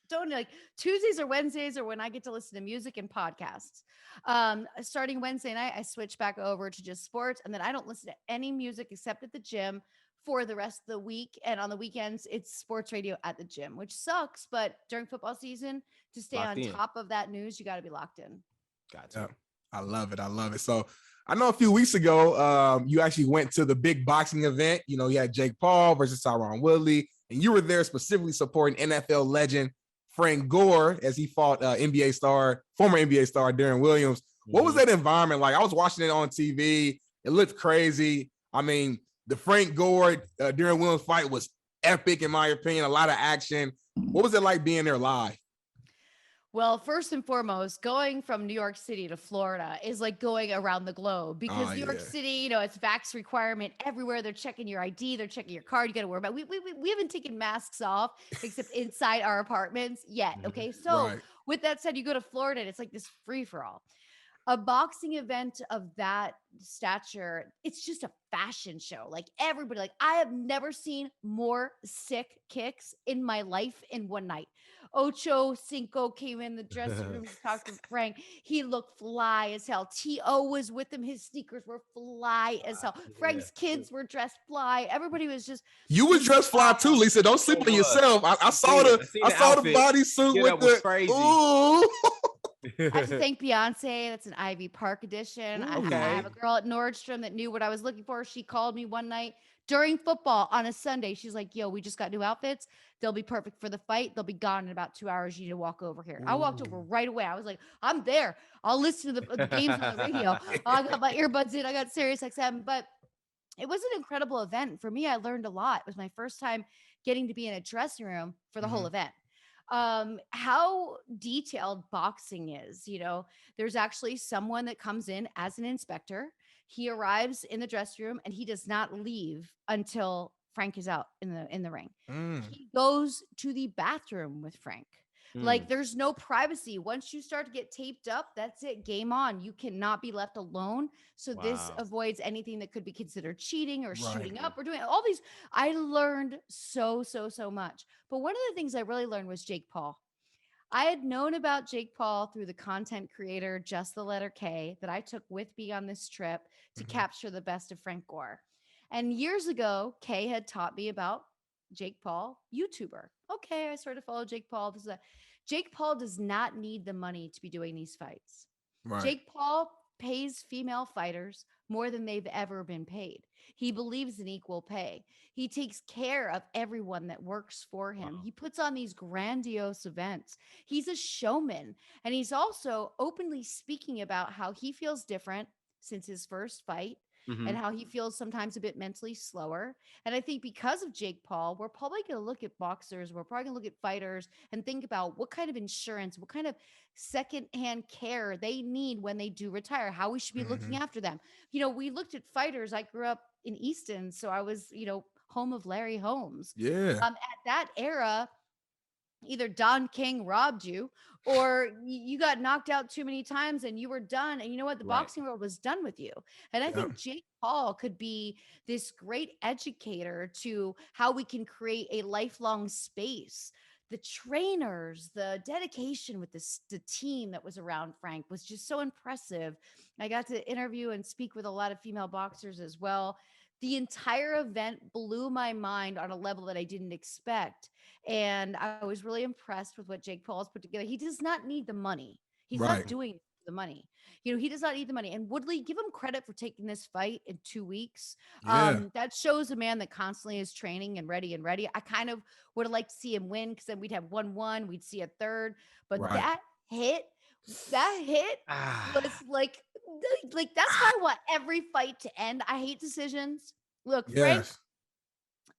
don't like Tuesdays or Wednesdays or when I get to listen to music and podcasts. Starting Wednesday night, I switch back over to just sports, and then I don't listen to any music except at the gym for the rest of the week. And on the weekends, it's sports radio at the gym, which sucks. But during football season, to stay Locked on in. top of that news, you got to be locked in. Got to. Yeah, I love it. I love it. So I know a few weeks ago, you actually went to the big boxing event. You know, you had Jake Paul versus Tyron Woodley, and you were there specifically supporting NFL legend Frank Gore as he fought former NBA star Darren Williams. What was that environment like? I was watching it on TV. It looked crazy. I mean, the Frank Gore, Darren Williams fight was epic, in my opinion, a lot of action. What was it like being there live? Well, first and foremost, going from New York City to Florida is like going around the globe because New York City, you know, it's vax requirement everywhere. They're checking your ID, they're checking your card. You got to worry about. We haven't taken masks off except inside our apartments yet. Okay, so with that said, you go to Florida, and it's like this free for all. A boxing event of that stature, it's just a fashion show. Like everybody, like I have never seen more sick kicks in my life in one night. Ocho Cinco came in the dressing room to talk to Frank. He looked fly as hell. T.O. was with him. His sneakers were fly as hell. Frank's kids were dressed fly. Everybody was just. You was dressed fly too, Lisa. Don't sleep on yourself. I saw the bodysuit with the crazy. Ooh. I have to thank Beyonce. That's an Ivy Park edition. Ooh, I have a girl at Nordstrom that knew what I was looking for. She called me one night during football on a Sunday. She's like, yo, we just got new outfits. They'll be perfect for the fight. They'll be gone in about 2 hours. You need to walk over here. I walked over right away. I was like, I'm there. I'll listen to the games on the radio. I got my earbuds in. I got Sirius XM. But it was an incredible event. For me, I learned a lot. It was my first time getting to be in a dressing room for the whole event. How detailed boxing is, you know, there's actually someone that comes in as an inspector. He arrives in the dressing room and he does not leave until Frank is out in the ring. He goes to the bathroom with Frank. Like there's no privacy. Once you start to get taped up, that's it. Game on. You cannot be left alone. So this avoids anything that could be considered cheating or shooting up or doing all these. I learned so much. But one of the things I really learned was Jake Paul. I had known about Jake Paul through the content creator, Just the Letter K, that I took with me on this trip to capture the best of Frank Gore. And years ago, Kay had taught me about Jake Paul, YouTuber. Okay, I sort of follow Jake Paul. Jake Paul does not need the money to be doing these fights. Jake Paul pays female fighters more than they've ever been paid. He believes in equal pay. He takes care of everyone that works for him. He puts on these grandiose events. He's a showman. And he's also openly speaking about how he feels different since his first fight. And how he feels sometimes a bit mentally slower. And I think because of Jake Paul, we're probably going to look at boxers, we're probably going to look at fighters and think about what kind of insurance, what kind of secondhand care they need when they do retire, how we should be looking after them. You know, we looked at fighters. I grew up in Easton, so I was, you know, home of Larry Holmes. At that era, either Don King robbed you or you got knocked out too many times and you were done. And you know what? The boxing world was done with you. And I think Jake Paul could be this great educator to how we can create a lifelong space. The trainers, the dedication with the team that was around Frank was just so impressive. I got to interview and speak with a lot of female boxers as well. The entire event blew my mind on a level that I didn't expect. And I was really impressed with what Jake Paul has put together. He does not need the money. He's not doing the money. You know, he does not need the money. And Woodley, give him credit for taking this fight in 2 weeks. That shows a man that constantly is training and ready. I kind of would have liked to see him win because then we'd have 1-1. We'd see a third. But that hit was like that's how I want every fight to end. I hate decisions. Look, Frank,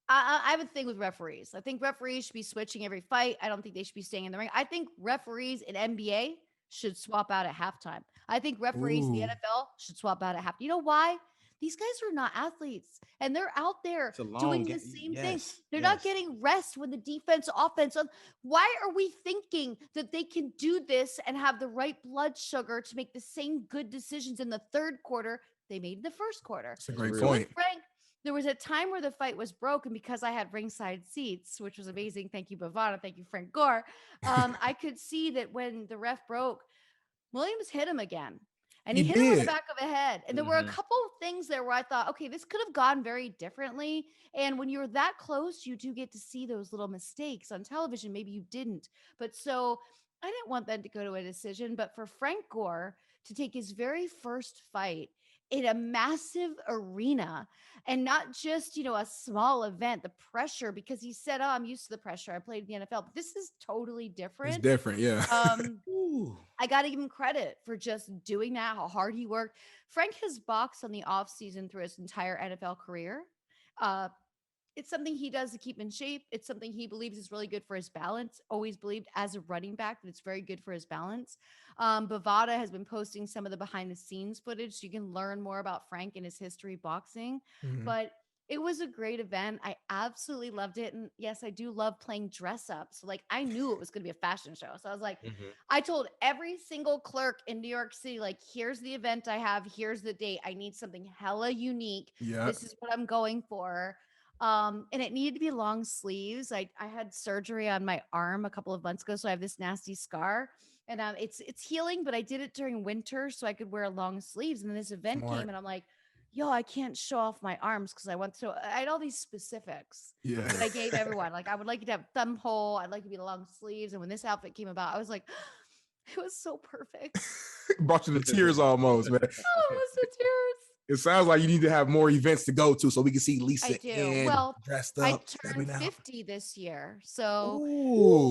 I have a thing with referees. I think referees should be switching every fight. I don't think they should be staying in the ring. I think referees in NBA should swap out at halftime. I think referees in the NFL should swap out at halftime. You know why? These guys are not athletes and they're out there doing the same thing. They're not getting rest when the defense, offense. Why are we thinking that they can do this and have the right blood sugar to make the same good decisions in the third quarter they made in the first quarter? That's a great point. Frank, there was a time where the fight was broken because I had ringside seats, which was amazing. Thank you, Bavana. Thank you, Frank Gore. I could see that when the ref broke, Williams hit him again. And He he hit him on the did. back of the head. And there were a couple of things there where I thought, okay, this could have gone very differently. And when you're that close, you do get to see those little mistakes on television. Maybe you didn't. But so I didn't want that to go to a decision. But for Frank Gore to take his very first fight in a massive arena and not just, a small event, the pressure, because he said, oh, I'm used to the pressure. I played in the NFL, but this is totally different. It's different. Yeah. I got to give him credit for just doing that, how hard he worked. Frank has boxed on the off season through his entire NFL career. It's something he does to keep in shape. It's something he believes is really good for his balance. Always believed as a running back that it's very good for his balance. Bovada has been posting some of the behind the scenes footage so you can learn more about Frank and his history boxing. But it was a great event. I absolutely loved it. And yes, I do love playing dress up. So like I knew it was going to be a fashion show. So I was like, I told every single clerk in New York City, like, here's the event I have. Here's the date. I need something hella unique. Yeah. This is what I'm going for. And it needed to be long sleeves. I had surgery on my arm a couple of months ago. So I have this nasty scar and it's healing, but I did it during winter so I could wear long sleeves. And then this event came and I'm like, yo, I can't show off my arms because I had all these specifics that I gave everyone. Like I would like you to have thumb hole. I'd like to be the long sleeves. And when this outfit came about, I was like, it was so perfect. Brought you to tears almost, man. Oh, it was the tears. It sounds like you need to have more events to go to so we can see Lisa dressed up. I turned 50 this year. So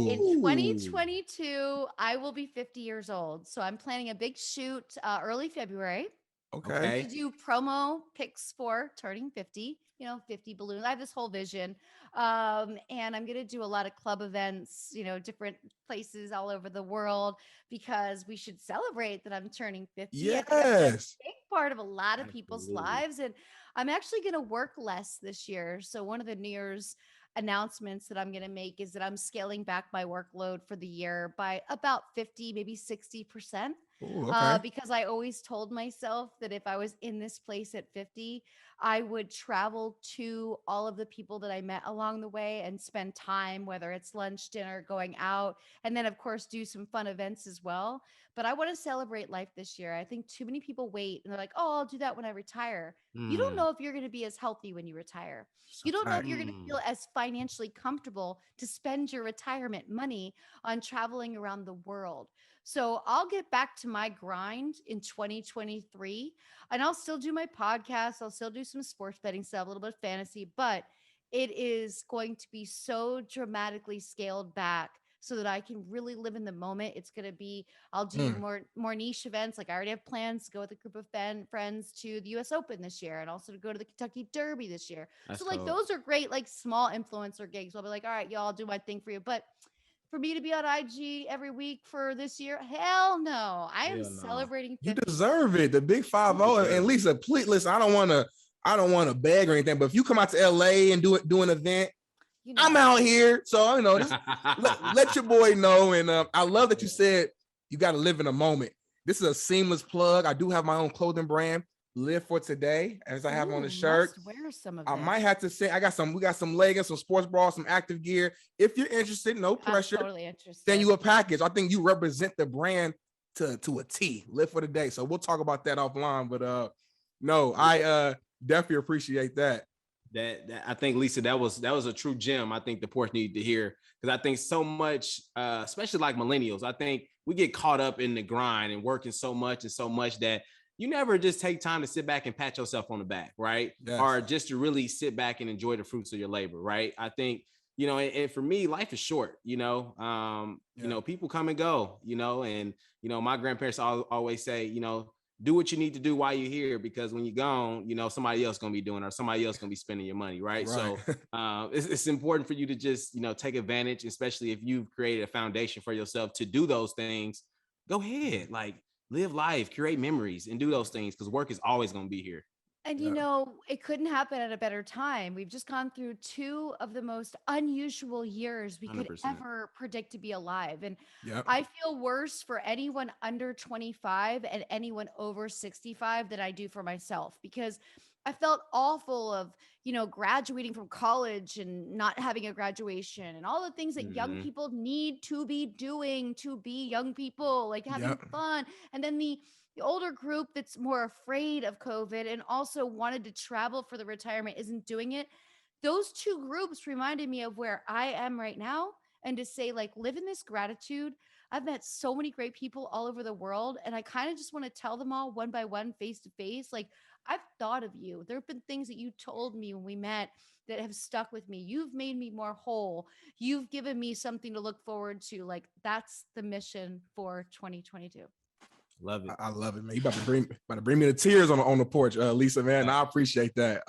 in 2022, I will be 50 years old. So I'm planning a big shoot early February. Okay. To do promo pics for turning 50, 50 balloons. I have this whole vision. And I'm going to do a lot of club events, different places all over the world because we should celebrate that I'm turning 50. Yes. I think that's a big part of a lot of people's lives. And I'm actually going to work less this year. So one of the New Year's announcements that I'm going to make is that I'm scaling back my workload for the year by about 50, maybe 60%. Ooh, okay. Because I always told myself that if I was in this place at 50, I would travel to all of the people that I met along the way and spend time, whether it's lunch, dinner, going out, and then of course do some fun events as well. But I want to celebrate life this year. I think too many people wait and they're like, oh, I'll do that when I retire. You don't know if you're going to be as healthy when you retire. You don't know if you're going to feel as financially comfortable to spend your retirement money on traveling around the world. So I'll get back to my grind in 2023 and I'll still do my podcast. I'll still do some sports betting stuff, a little bit of fantasy, but it is going to be so dramatically scaled back so that I can really live in the moment. It's going to be, I'll do more niche events. Like I already have plans to go with a group of friends to the US Open this year and also to go to the Kentucky Derby this year. That's so like cool. Those are great, like small influencer gigs. I'll be like, all right, y'all, I'll do my thing for you. But for me to be on IG every week for this year, hell no. I am celebrating 50. You deserve it. The big 5-0. And Lisa, please listen. I don't want to beg or anything, but if you come out to LA and do an event, I'm out here. So just let your boy know. And I love that you said you got to live in a moment. This is a seamless plug. I do have my own clothing brand, Live for Today, as I have on the shirt. Wear some of I might have to say, we got some leggings, some sports bras, some active gear. If you're interested, no pressure. I'm totally interested. Send you a package. I think you represent the brand to a T. Live for the day. So we'll talk about that offline. But no, I definitely appreciate that. That I think, Lisa, that was a true gem. I think the Porch needed to hear, because I think so much, especially like millennials, I think we get caught up in the grind and working so much that you never just take time to sit back and pat yourself on the back, right? Yes. Or just to really sit back and enjoy the fruits of your labor, right? I think, and for me, life is short, people come and go, and, my grandparents always say, do what you need to do while you're here, because when you're gone, somebody else going to be doing it, or somebody else going to be spending your money, right? So it's important for you to just, take advantage, especially if you've created a foundation for yourself to do those things. Go ahead, like, live life, create memories, and do those things, because work is always going to be here. And it couldn't happen at a better time. We've just gone through two of the most unusual years we 100%. could ever predict to be alive. And I feel worse for anyone under 25 and anyone over 65 than I do for myself, because I felt awful of, graduating from college and not having a graduation and all the things that young Mhm. people need to be doing to be young people, like having Yep. fun. And then the older group that's more afraid of COVID and also wanted to travel for the retirement isn't doing it. Those two groups reminded me of where I am right now, and to say, like, live in this gratitude. I've met so many great people all over the world, and I kind of just want to tell them all one by one, face to face, like, I've thought of you. There have been things that you told me when we met that have stuck with me. You've made me more whole. You've given me something to look forward to. Like, that's the mission for 2022. Love it. I love it, man. You about to bring me to tears on the porch, Lisa, man. I appreciate that.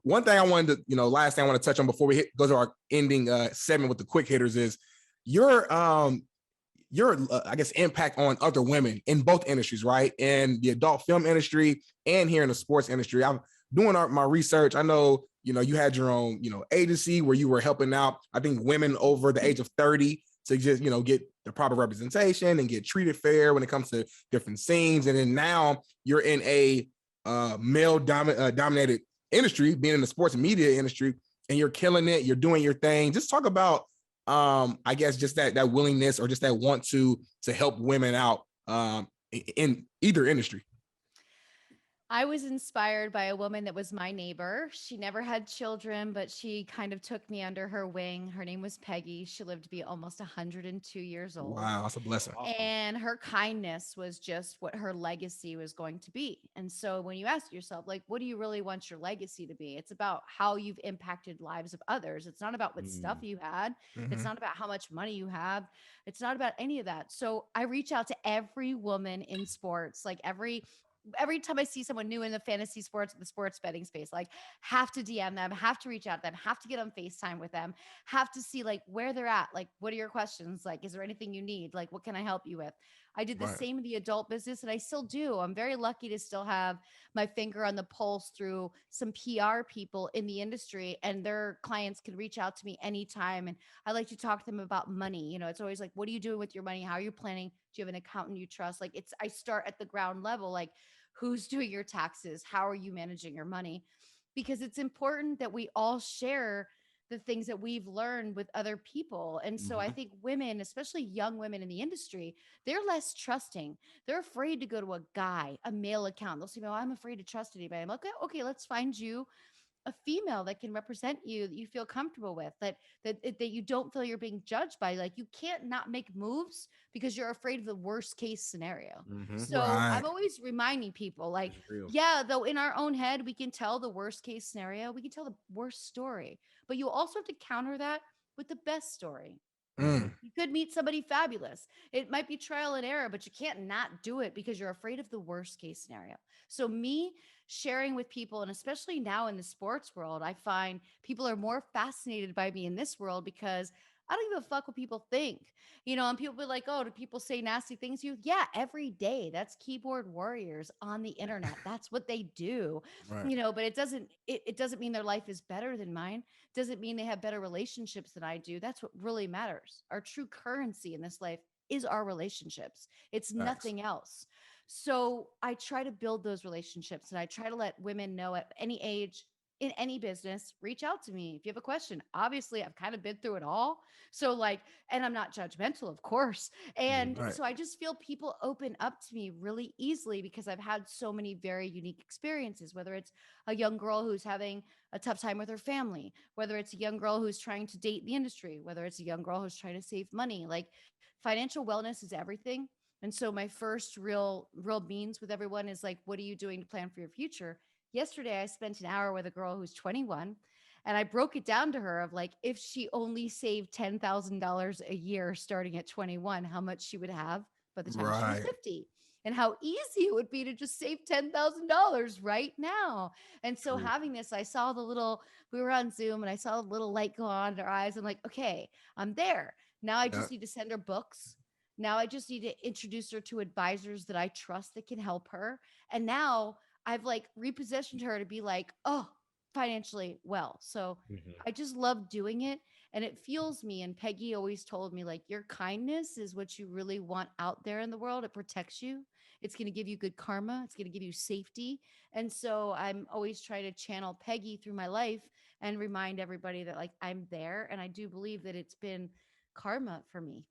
One thing I wanted to, last thing I want to touch on before we go to our ending segment with the quick hitters is your I guess impact on other women in both industries, right? In the adult film industry and here in the sports industry. I'm doing my research. I know, you had your own, agency where you were helping out, I think, women over the age of 30 to just, get the proper representation and get treated fair when it comes to different scenes. And then now you're in a male dominated industry, being in the sports media industry, and you're killing it. You're doing your thing. Just talk about, I guess, just that willingness or just that want to help women out in either industry. I was inspired by a woman that was my neighbor. She never had children, but she kind of took me under her wing. Her name was Peggy. She lived to be almost 102 years old. Wow, that's a blessing. Awesome. And her kindness was just what her legacy was going to be. And so when you ask yourself, like, what do you really want your legacy to be? It's about how you've impacted lives of others. It's not about what stuff you had. It's not about how much money you have. It's not about any of that. So I reach out to every woman in sports, like every time I see someone new in the fantasy sports, the sports betting space, like, have to DM them, have to reach out to them, have to get on FaceTime with them, have to see like where they're at. Like, what are your questions? Like, is there anything you need? Like, what can I help you with? I did the Right. same in the adult business, and I still do. I'm very lucky to still have my finger on the pulse through some PR people in the industry, and their clients can reach out to me anytime. And I like to talk to them about money. It's always like, what are you doing with your money? How are you planning? Do you have an accountant you trust? Like, I start at the ground level, like, who's doing your taxes? How are you managing your money? Because it's important that we all share the things that we've learned with other people. And so I Mhm. think women, especially young women in the industry, they're less trusting. They're afraid to go to a guy, a male account. They'll say, "Well, I'm afraid to trust anybody." I'm like, okay, let's find you a female that can represent you, that you feel comfortable with, that you don't feel you're being judged by. Like, you can't not make moves because you're afraid of the worst case scenario. Mhm. So Right. I'm always reminding people, like, It's real. yeah, though in our own head we can tell the worst case scenario, we can tell the worst story, but you also have to counter that with the best story. Mm. You could meet somebody fabulous. It might be trial and error, but you can't not do it because you're afraid of the worst case scenario. So, me sharing with people, and especially now in the sports world, I find people are more fascinated by me in this world because I don't give a fuck what people think. And people be like, "Oh, do people say nasty things to you?" Yeah, every day. That's keyboard warriors on the internet. That's what they do. Right. But it doesn't mean their life is better than mine. Doesn't mean they have better relationships than I do. That's what really matters. Our true currency in this life is our relationships. It's Facts. nothing else. So I try to build those relationships, and I try to let women know at any age, in any business, reach out to me if you have a question. Obviously, I've kind of been through it all. So, like, and I'm not judgmental, of course. And Right. so I just feel people open up to me really easily because I've had so many very unique experiences, whether it's a young girl who's having a tough time with her family, whether it's a young girl who's trying to date the industry, whether it's a young girl who's trying to save money. Like, financial wellness is everything. And so my first real means with everyone is like, what are you doing to plan for your future? Yesterday I spent an hour with a girl who's 21, and I broke it down to her of like, if she only saved $10,000 a year starting at 21, how much she would have by the time she was Right. 50, and how easy it would be to just save $10,000 right now. And so True. having this, we were on Zoom, and I saw a little light go on in her eyes. I'm like, okay, I'm there. Now I Yeah. just need to send her books. Now I just need to introduce her to advisors that I trust that can help her. And now I've like repositioned her to be like, oh, financially well. So Mhm. I just love doing it, and it fuels me. And Peggy always told me, like, your kindness is what you really want out there in the world. It protects you. It's going to give you good karma. It's going to give you safety. And so I'm always trying to channel Peggy through my life and remind everybody that like I'm there. And I do believe that it's been karma for me.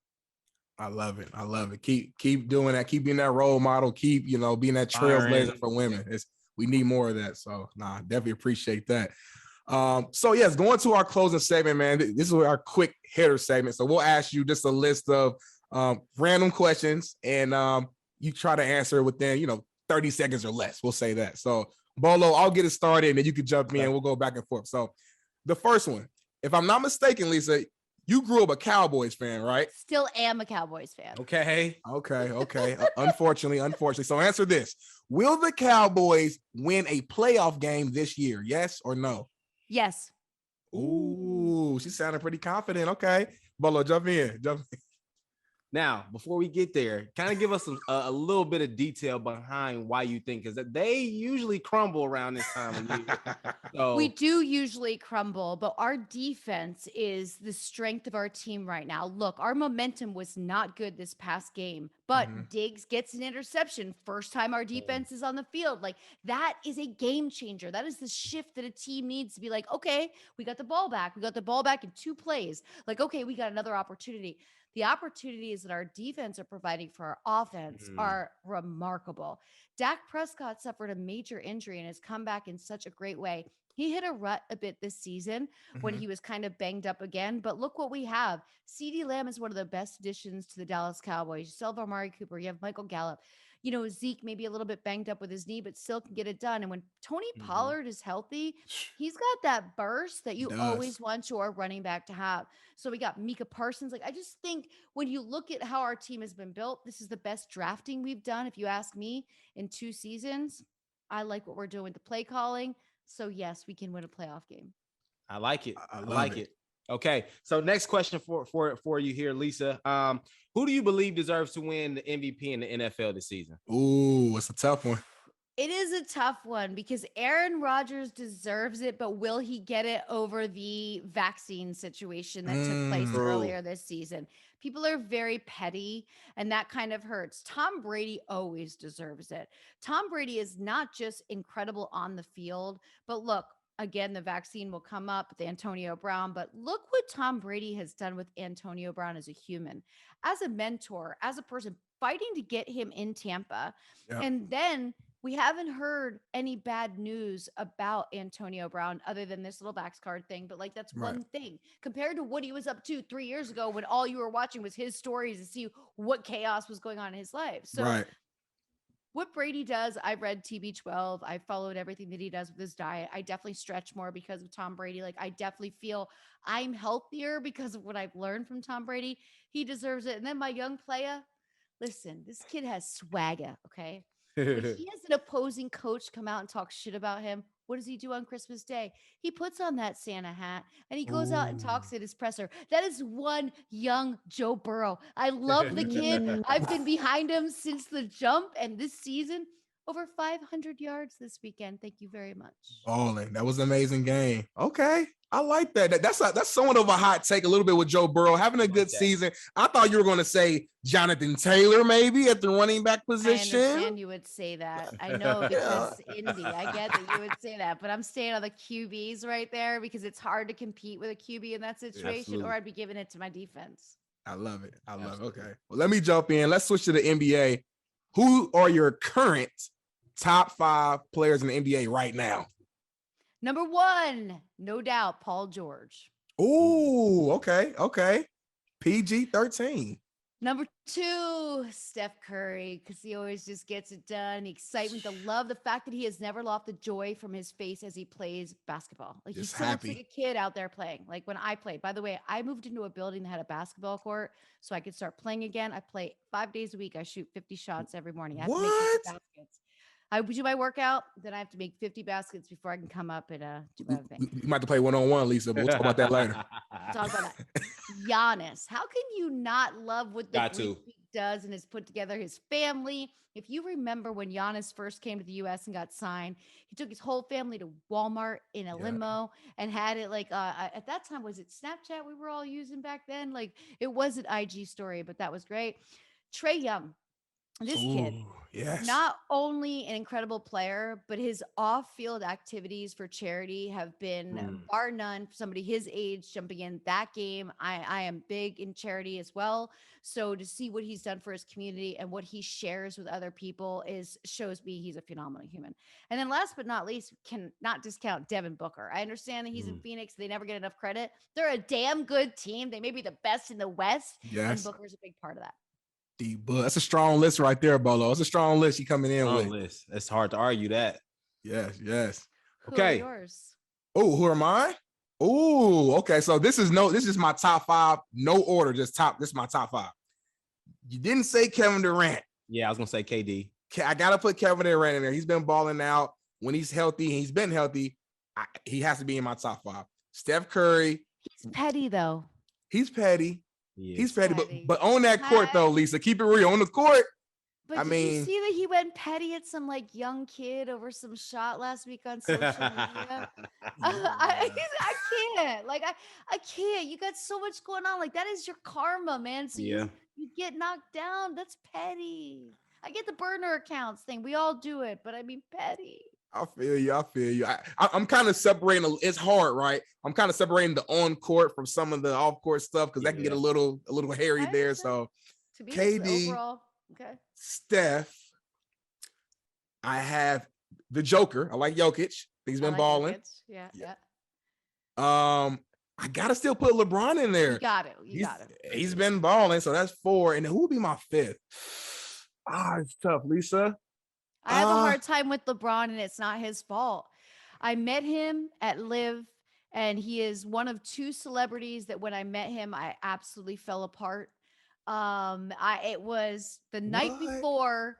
I love it. I love it. Keep doing that. Keep being that role model. Keep, being that trailblazer for women. We need more of that. So definitely appreciate that. So yes, going to our closing segment, man. This is our quick hitter segment. So we'll ask you just a list of random questions, and you try to answer within 30 seconds or less. We'll say that. So Bolo, I'll get it started, and then you can jump in. We'll go back and forth. So the first one, if I'm not mistaken, Lisa, you grew up a Cowboys fan, right? Still am a Cowboys fan. Okay. Unfortunately. So answer this. Will the Cowboys win a playoff game this year? Yes or no? Yes. Ooh, she sounded pretty confident. Okay. Bolo, jump in. Now, before we get there, kind of give us a little bit of detail behind why you think, because they usually crumble around this time of year. So, we do usually crumble, but our defense is the strength of our team right now. Look, our momentum was not good this past game, but Diggs gets an interception. First time our defense is on the field. Like, that is a game changer. That is the shift that a team needs to be like, okay, we got the ball back. We got the ball back in 2 plays. Like, okay, we got another opportunity. The opportunities that our defense are providing for our offense are remarkable. Dak Prescott suffered a major injury and has come back in such a great way. He hit a rut a bit this season when he was kind of banged up again. But look what we have. CeeDee Lamb is one of the best additions to the Dallas Cowboys. You still have Amari Cooper. You have Michael Gallup. Zeke may be a little bit banged up with his knee, but still can get it done. And when Tony Pollard is healthy, he's got that burst that you always want your running back to have. So we got Micah Parsons. Like, I just think when you look at how our team has been built, this is the best drafting we've done, if you ask me, in 2 seasons. I like what we're doing with the play calling. So yes, we can win a playoff game. I like it. I like it. Okay. So next question for you here, Lisa. Who do you believe deserves to win the MVP in the NFL this season? Ooh, it's a tough one. It is a tough one because Aaron Rodgers deserves it, but will he get it over the vaccine situation that took place earlier this season? People are very petty, and that kind of hurts. Tom Brady always deserves it. Tom Brady is not just incredible on the field, but look, again, the vaccine will come up with Antonio Brown, but look what Tom Brady has done with Antonio Brown as a human, as a mentor, as a person fighting to get him in Tampa. Yep. And then we haven't heard any bad news about Antonio Brown other than this little vax card thing. But like, that's one thing compared to what he was up to 3 years ago when all you were watching was his stories to see what chaos was going on in his life. So what Brady does, I read TB12. I followed everything that he does with his diet. I definitely stretch more because of Tom Brady. Like, I definitely feel I'm healthier because of what I've learned from Tom Brady. He deserves it. And then my young player, listen, this kid has swagger, okay? If he has an opposing coach come out and talk shit about him, what does he do on Christmas Day? He puts on that Santa hat and he goes out and talks at his presser. That is one young Joe Burrow. I love the kid. I've been behind him since the jump, and this season, over 500 yards this weekend. Thank you very much. Balling. That was an amazing game. Okay. I like that. That's somewhat of a hot take a little bit with Joe Burrow having a good season. I thought you were going to say Jonathan Taylor maybe at the running back position. I understand you would say that. I know because Indy. I get that you would say that, but I'm staying on the QBs right there because it's hard to compete with a QB in that situation, or I'd be giving it to my defense. I love it. Okay. Well, let me jump in. Let's switch to the NBA. Who are your current top 5 players in the NBA right now? Number 1, no doubt, Paul George. Ooh, okay. PG-13. Number 2, Steph Curry, because he always just gets it done. The excitement, the love, the fact that he has never lost the joy from his face as he plays basketball. Like, he's still looks like a kid out there playing. Like when I played. By the way, I moved into a building that had a basketball court so I could start playing again. I play 5 days a week. I shoot 50 shots every morning. I have to make 50 baskets. I do my workout, then I have to make 50 baskets before I can come up and do my thing. You might have to play one-on-one, Lisa, but we'll talk about that later. Talk about that. Giannis. How can you not love what the Greek League does and has put together his family? If you remember when Giannis first came to the U.S. and got signed, he took his whole family to Walmart in a limo and had it like, at that time, was it Snapchat we were all using back then? Like, it was an IG story, but that was great. Trae Young. This kid, yes. not only an incredible player, but his off-field activities for charity have been bar none for somebody his age jumping in that game. I am big in charity as well. So to see what he's done for his community and what he shares with other people shows me he's a phenomenal human. And then last but not least, can not discount Devin Booker. I understand that he's in Phoenix. They never get enough credit. They're a damn good team. They may be the best in the West. Yes. And Booker's a big part of that. D-Book. That's a strong list right there, Bolo. It's a strong list you coming in Strong with. list. It's hard to argue that. Yes, yes. Okay. Who are yours? Oh, who am I? Oh, okay. So this is my top 5. No order, just top. This is my top 5. You didn't say Kevin Durant. Yeah, I was gonna say KD. I gotta put Kevin Durant in there. He's been balling out. When he's healthy, he's been healthy. He has to be in my top 5. Steph Curry. He's petty though. He's petty. Yeah. He's petty, but on that court though, Lisa, keep it real. On the court, But did you see that he went petty at some like young kid over some shot last week on social media? I can't. Like I can't. You got so much going on. Like that is your karma, man. So you get knocked down. That's petty. I get the burner accounts thing. We all do it, but I mean petty. I feel you. I'm kind of separating. It's hard, right? I'm kind of separating the on court from some of the off court stuff because that can get a little hairy there. So to be KD, overall, okay. Steph. I have the Joker. I like Jokic. He's been balling. Yeah. I gotta still put LeBron in there. You got it. He's been balling, so that's 4. And who would be my 5th? It's tough, Lisa. I have a hard time with LeBron, and it's not his fault. I met him at Live, and he is one of 2 celebrities that when I met him, I absolutely fell apart. It was the night before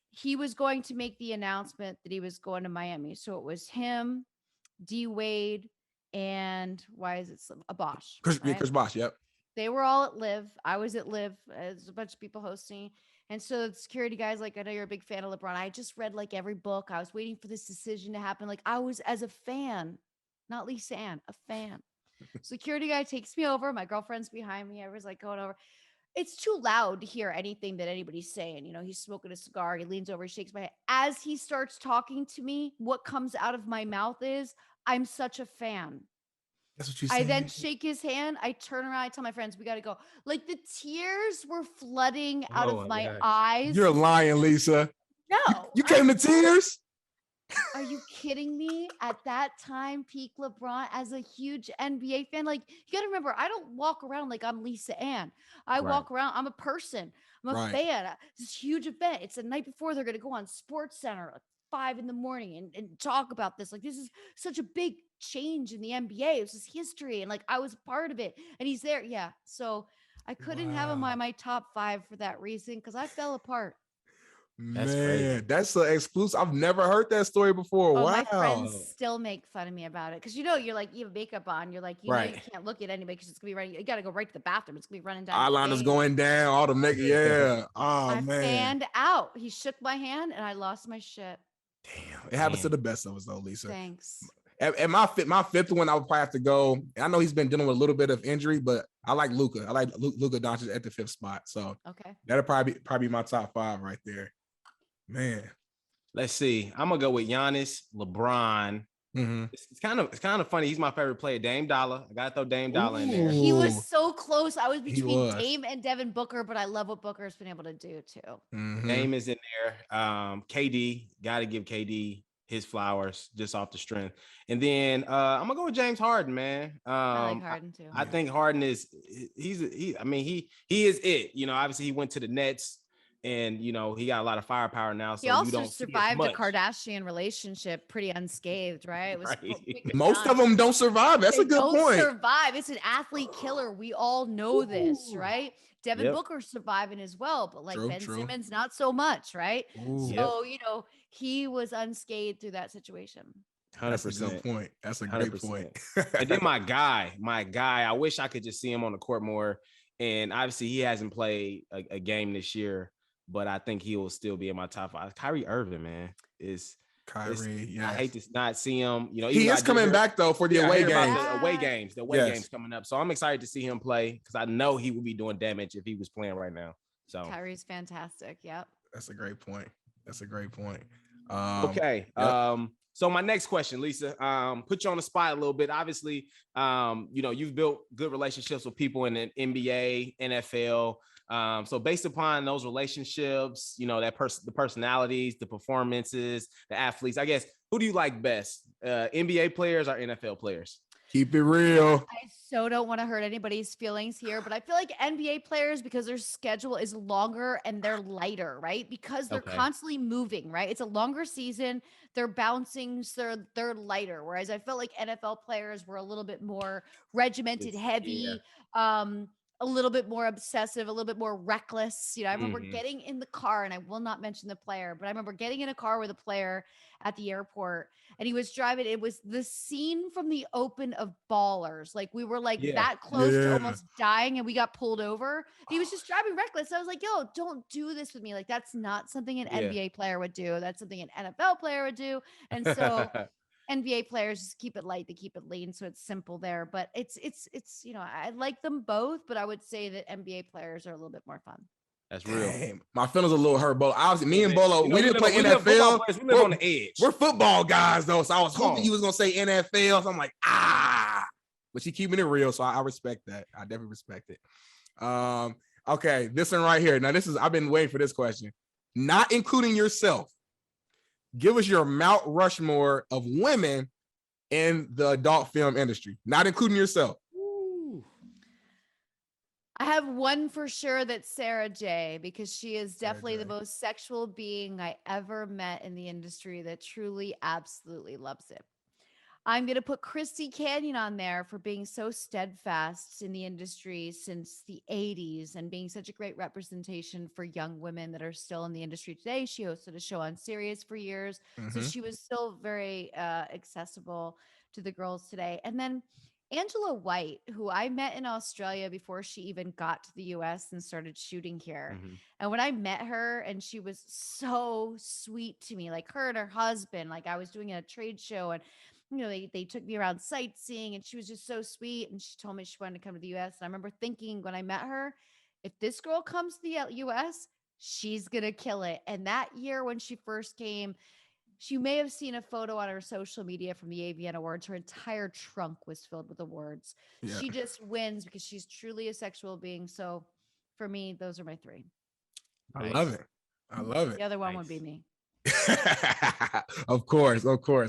he was going to make the announcement that he was going to Miami. So it was him, D Wade, and why is it Bosch? Chris Bosch, yep. They were all at Live. I was at Live. There's a bunch of people hosting. And so the security guys, like, I know you're a big fan of LeBron. I just read like every book. I was waiting for this decision to happen. Like I was as a fan, not Lisa Ann, a fan. Security guy takes me over. My girlfriend's behind me. I was like going over. It's too loud to hear anything that anybody's saying. You know, he's smoking a cigar. He leans over, he shakes my head. As he starts talking to me, what comes out of my mouth is, I'm such a fan. That's what you I then shake his hand. I turn around. I tell my friends, we got to go. Like the tears were flooding out of my eyes. You're lying, Lisa. No. You came to tears? Are you kidding me? At that time, peak LeBron, as a huge NBA fan, like you got to remember, I don't walk around like I'm Lisa Ann. I walk around, I'm a person. I'm a fan. This huge event. It's the night before they're going to go on Sports Center at 5 a.m. and talk about this. Like this is such a big change in the NBA. It was his history. And like I was a part of it. And he's there. Yeah. So I couldn't have him on my top 5 for that reason because I fell apart. That's crazy. That's an exclusive. I've never heard that story before. Oh, wow. My friends still make fun of me about it because you know you're like you have makeup on. You're like you know you can't look at anybody because it's gonna be running. You got to go right to the bathroom. It's gonna be running down. Eyeliner's going down. All the makeup. Yeah. Oh I man. fanned out. He shook my hand and I lost my shit. Damn. It happens to the best of us though, Lisa. Thanks. And my 5th one, I would probably have to go. I know he's been dealing with a little bit of injury, but I like Luka. I like Luka Doncic at the 5th spot. So that'll probably be my top 5 right there. Man, let's see. I'm gonna go with Giannis, LeBron. It's kind of funny. He's my favorite player, Dame Dollar. I gotta throw Dame Dollar in there. He was so close. I was between Dame and Devin Booker, but I love what Booker's been able to do too. Dame is in there. KD, gotta give KD his flowers just off the strength. And then I'm gonna go with James Harden, man. I like Harden too. I think Harden is he is it. You know, obviously he went to the Nets. And you know he got a lot of firepower now. So he also you don't survived a Kardashian relationship pretty unscathed, right? It was most of them don't survive. That's a good point. Survive. It's an athlete killer. We all know this, right? Devin Booker surviving as well, but like Ben Simmons, not so much, right? So you know he was unscathed through that situation. 100%. That's a good point. That's a great 100%. point. And then my guy, I wish I could just see him on the court more. And obviously he hasn't played a game this year. But I think he will still be in my top 5. Kyrie Irving, man, Kyrie. I hate to not see him. You know, he is coming back though for the away games. The away games coming up. So I'm excited to see him play because I know he would be doing damage if he was playing right now. So Kyrie's fantastic. Yep. That's a great point. That's a great point. Okay. Yep. So my next question, Lisa, put you on the spot a little bit. Obviously, you've built good relationships with people in the NBA, NFL. So based upon those relationships, the personalities, the performances, the athletes, I guess, who do you like best? NBA players or NFL players? Keep it real. I so don't want to hurt anybody's feelings here, but I feel like NBA players, because their schedule is longer and they're lighter, right? Because they're constantly moving, right? It's a longer season. They're bouncing, so they're lighter. Whereas I felt like NFL players were a little bit more regimented, heavy, a little bit more obsessive, a little bit more reckless. I remember getting in the car, and I will not mention the player, but I remember getting in a car with a player at the airport, and he was driving. It was the scene from the open of Ballers. Like, we were like that close to almost dying, and we got pulled over. He was just driving reckless. I was like, yo, don't do this with me. Like, that's not something an NBA player would do. That's something an NFL player would do. And so NBA players just keep it light, they keep it lean, so it's simple there. But it's I like them both, but I would say that NBA players are a little bit more fun. That's real. Damn, my feelings a little hurt, Bolo. Obviously, me and Bolo, we didn't play NFL. We live on the edge. We're football guys, though, so I was hoping you was gonna say NFL. So I'm like, but she keeping it real, so I respect that. I definitely respect it. Okay, this one right here. Now, I've been waiting for this question. Not including yourself. Give us your Mount Rushmore of women in the adult film industry, not including yourself. Ooh. I have one for sure, that's Sarah J, because she is definitely the most sexual being I ever met in the industry that truly, absolutely loves it. I'm going to put Christy Canyon on there for being so steadfast in the industry since the 80s and being such a great representation for young women that are still in the industry today. She hosted a show on Sirius for years. So she was still very accessible to the girls today. And then Angela White, who I met in Australia before she even got to the US and started shooting here. And when I met her, and she was so sweet to me, like her and her husband, like I was doing a trade show, and they took me around sightseeing, and she was just so sweet. And she told me she wanted to come to the US. And I remember thinking when I met her, if this girl comes to the US, she's going to kill it. And that year when she first came, you may have seen a photo on her social media from the AVN Awards. Her entire trunk was filled with awards. Yeah. She just wins because she's truly a sexual being. So for me, those are my three. I love it. I love it. The other one would be me. Of course.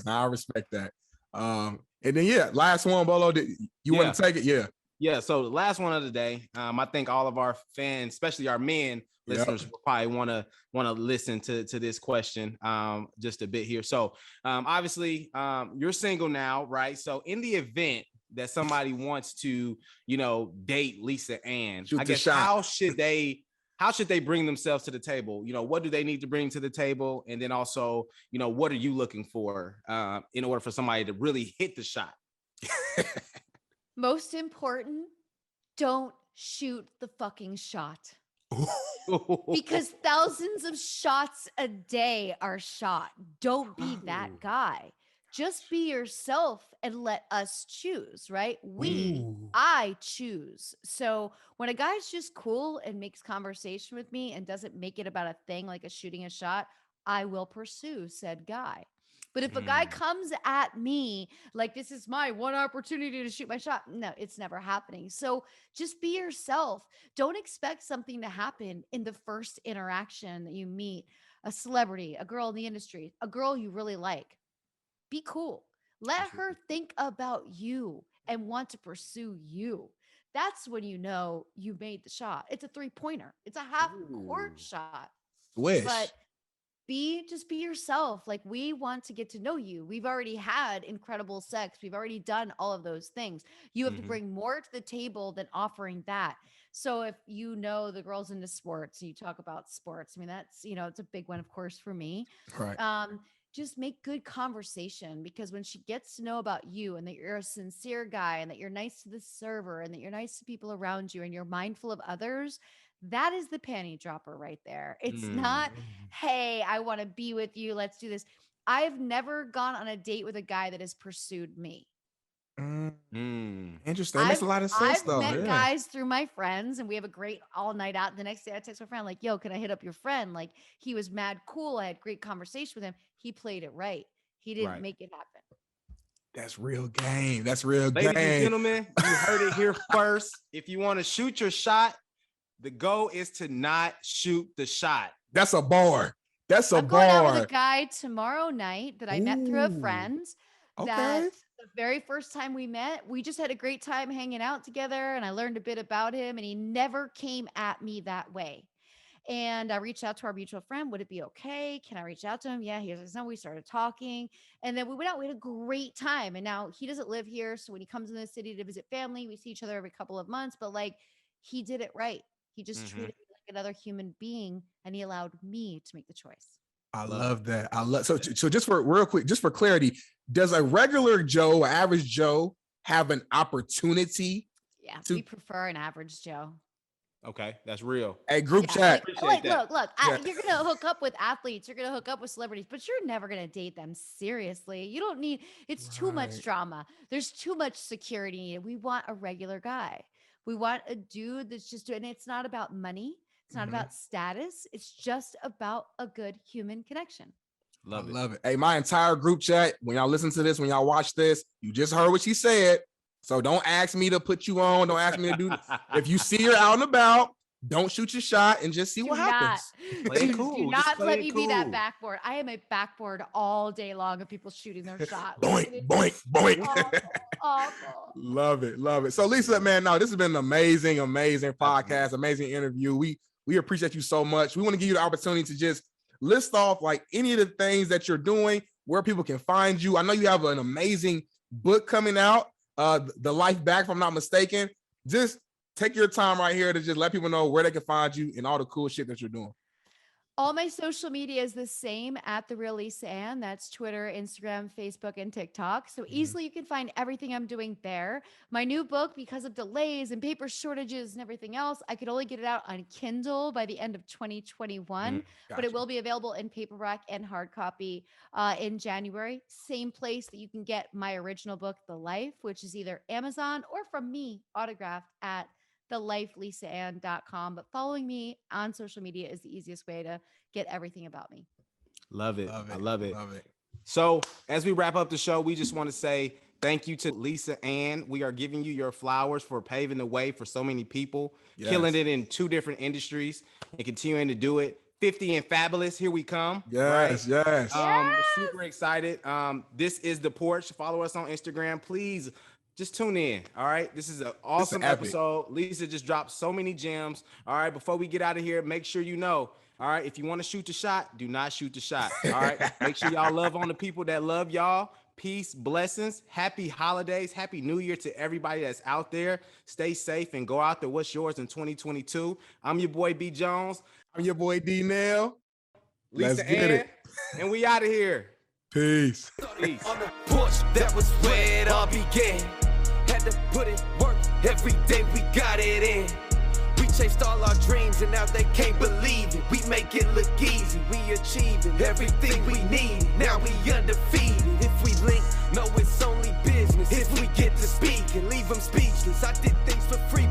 I respect that. And then last one, Bolo. You want to take it? Yeah. So the last one of the day. I think all of our fans, especially our men listeners, will probably want to listen to this question just a bit here. So obviously you're single now, right? So in the event that somebody wants to, date Lisa-Ann, I guess how should they bring themselves to the table? What do they need to bring to the table? And then also, what are you looking for in order for somebody to really hit the shot? Most important, don't shoot the fucking shot. Because thousands of shots a day are shot. Don't be that guy. Just be yourself and let us choose, right? I choose. So when a guy's just cool and makes conversation with me and doesn't make it about a thing like shooting a shot, I will pursue said guy. But if a guy comes at me like this is my one opportunity to shoot my shot, no, it's never happening. So just be yourself. Don't expect something to happen in the first interaction that you meet a celebrity, a girl in the industry, a girl you really like. Be cool. Let her think about you and want to pursue you. That's when you know you made the shot. It's a 3-pointer. It's a half-court shot. Wish. But just be yourself. Like, we want to get to know you. We've already had incredible sex. We've already done all of those things. You have to bring more to the table than offering that. So if the girls into sports and you talk about sports, I mean, that's, it's a big one, of course, for me. Right. Just make good conversation, because when she gets to know about you and that you're a sincere guy and that you're nice to the server and that you're nice to people around you and you're mindful of others, that is the panty dropper right there. It's not, hey, I want to be with you. Let's do this. I've never gone on a date with a guy that has pursued me. Interesting. That makes a lot of sense, though. I've met guys through my friends, and we have a great all night out. The next day, I text my friend, like, yo, can I hit up your friend? Like, he was mad cool. I had great conversation with him. He played it right. He didn't make it happen. That's real game. That's real game. Ladies and gentlemen, you heard it here first. If you want to shoot your shot, the goal is to not shoot the shot. That's a bar. That's a I'm bar. going out with a guy tomorrow night that I met through a friend. That the very first time we met, we just had a great time hanging out together, and I learned a bit about him, and he never came at me that way. And I reached out to our mutual friend. Would it be okay? Can I reach out to him? Yeah, he was like, no. We started talking, and then we went out. We had a great time. And now he doesn't live here, so when he comes in the city to visit family, we see each other every couple of months. But like, he did it right. He just treated me like another human being, and he allowed me to make the choice. I love that. So just for real quick, just for clarity, does a regular Joe, average Joe, have an opportunity? Yeah, we prefer an average Joe. Okay, that's real. Hey, group chat. Look, you're gonna hook up with athletes, you're gonna hook up with celebrities, but you're never gonna date them seriously. You don't need. It's too much drama. There's too much security. We want a regular guy. We want a dude that's just doing. It's not about money. It's not about status. It's just about a good human connection. Love it. Hey, my entire group chat, when y'all listen to this, when y'all watch this, you just heard what she said. So don't ask me to put you on. Don't ask me to do. If you see her out and about, don't shoot your shot and just see what happens. Play it cool. Do not let me be that backboard. I am a backboard all day long of people shooting their shot. Boink, boink, boink. Awful. Love it. So Lisa, man, no, this has been an amazing podcast, amazing interview. We appreciate you so much. We want to give you the opportunity to just list off like any of the things that you're doing, where people can find you. I know you have an amazing book coming out, The Life Back, if I'm not mistaken. Just take your time right here to just let people know where they can find you and all the cool shit that you're doing. All my social media is the same at The Real Lisa.End. That's Twitter, Instagram, Facebook, and TikTok. So easily you can find everything I'm doing there. My new book, because of delays and paper shortages and everything else, I could only get it out on Kindle by the end of 2021, but it will be available in paperback and hard copy in January. Same place that you can get my original book, The Life, which is either Amazon or from me, autographed at thelifelisa.com. But following me on social media is the easiest way to get everything about me. Love it. I love it. So as we wrap up the show, we just want to say thank you to Lisa.End. We are giving you your flowers for paving the way for so many people, killing it in 2 different industries and continuing to do it. 50 and Fabulous, here we come. Yes. We're super excited. This is The Porch. Follow us on Instagram, please. Just tune in. All right. This is an awesome episode. Lisa just dropped so many gems. All right. Before we get out of here, make sure you know. All right. If you want to shoot the shot, do not shoot the shot. All right. Make sure y'all love on the people that love y'all. Peace, blessings, happy holidays, happy new year to everybody that's out there. Stay safe and go out there. What's yours in 2022? I'm your boy B Jones. I'm your boy D Nail. Let's get it. And we out of here. Peace. On the porch, that was where it all began. Had to put in work every day, we got it in. We chased all our dreams and now they can't believe it. We make it look easy, we achieving everything we need. Now we undefeated. If we link, no, it's only business. If we get to speak and leave them speechless, I did things for free.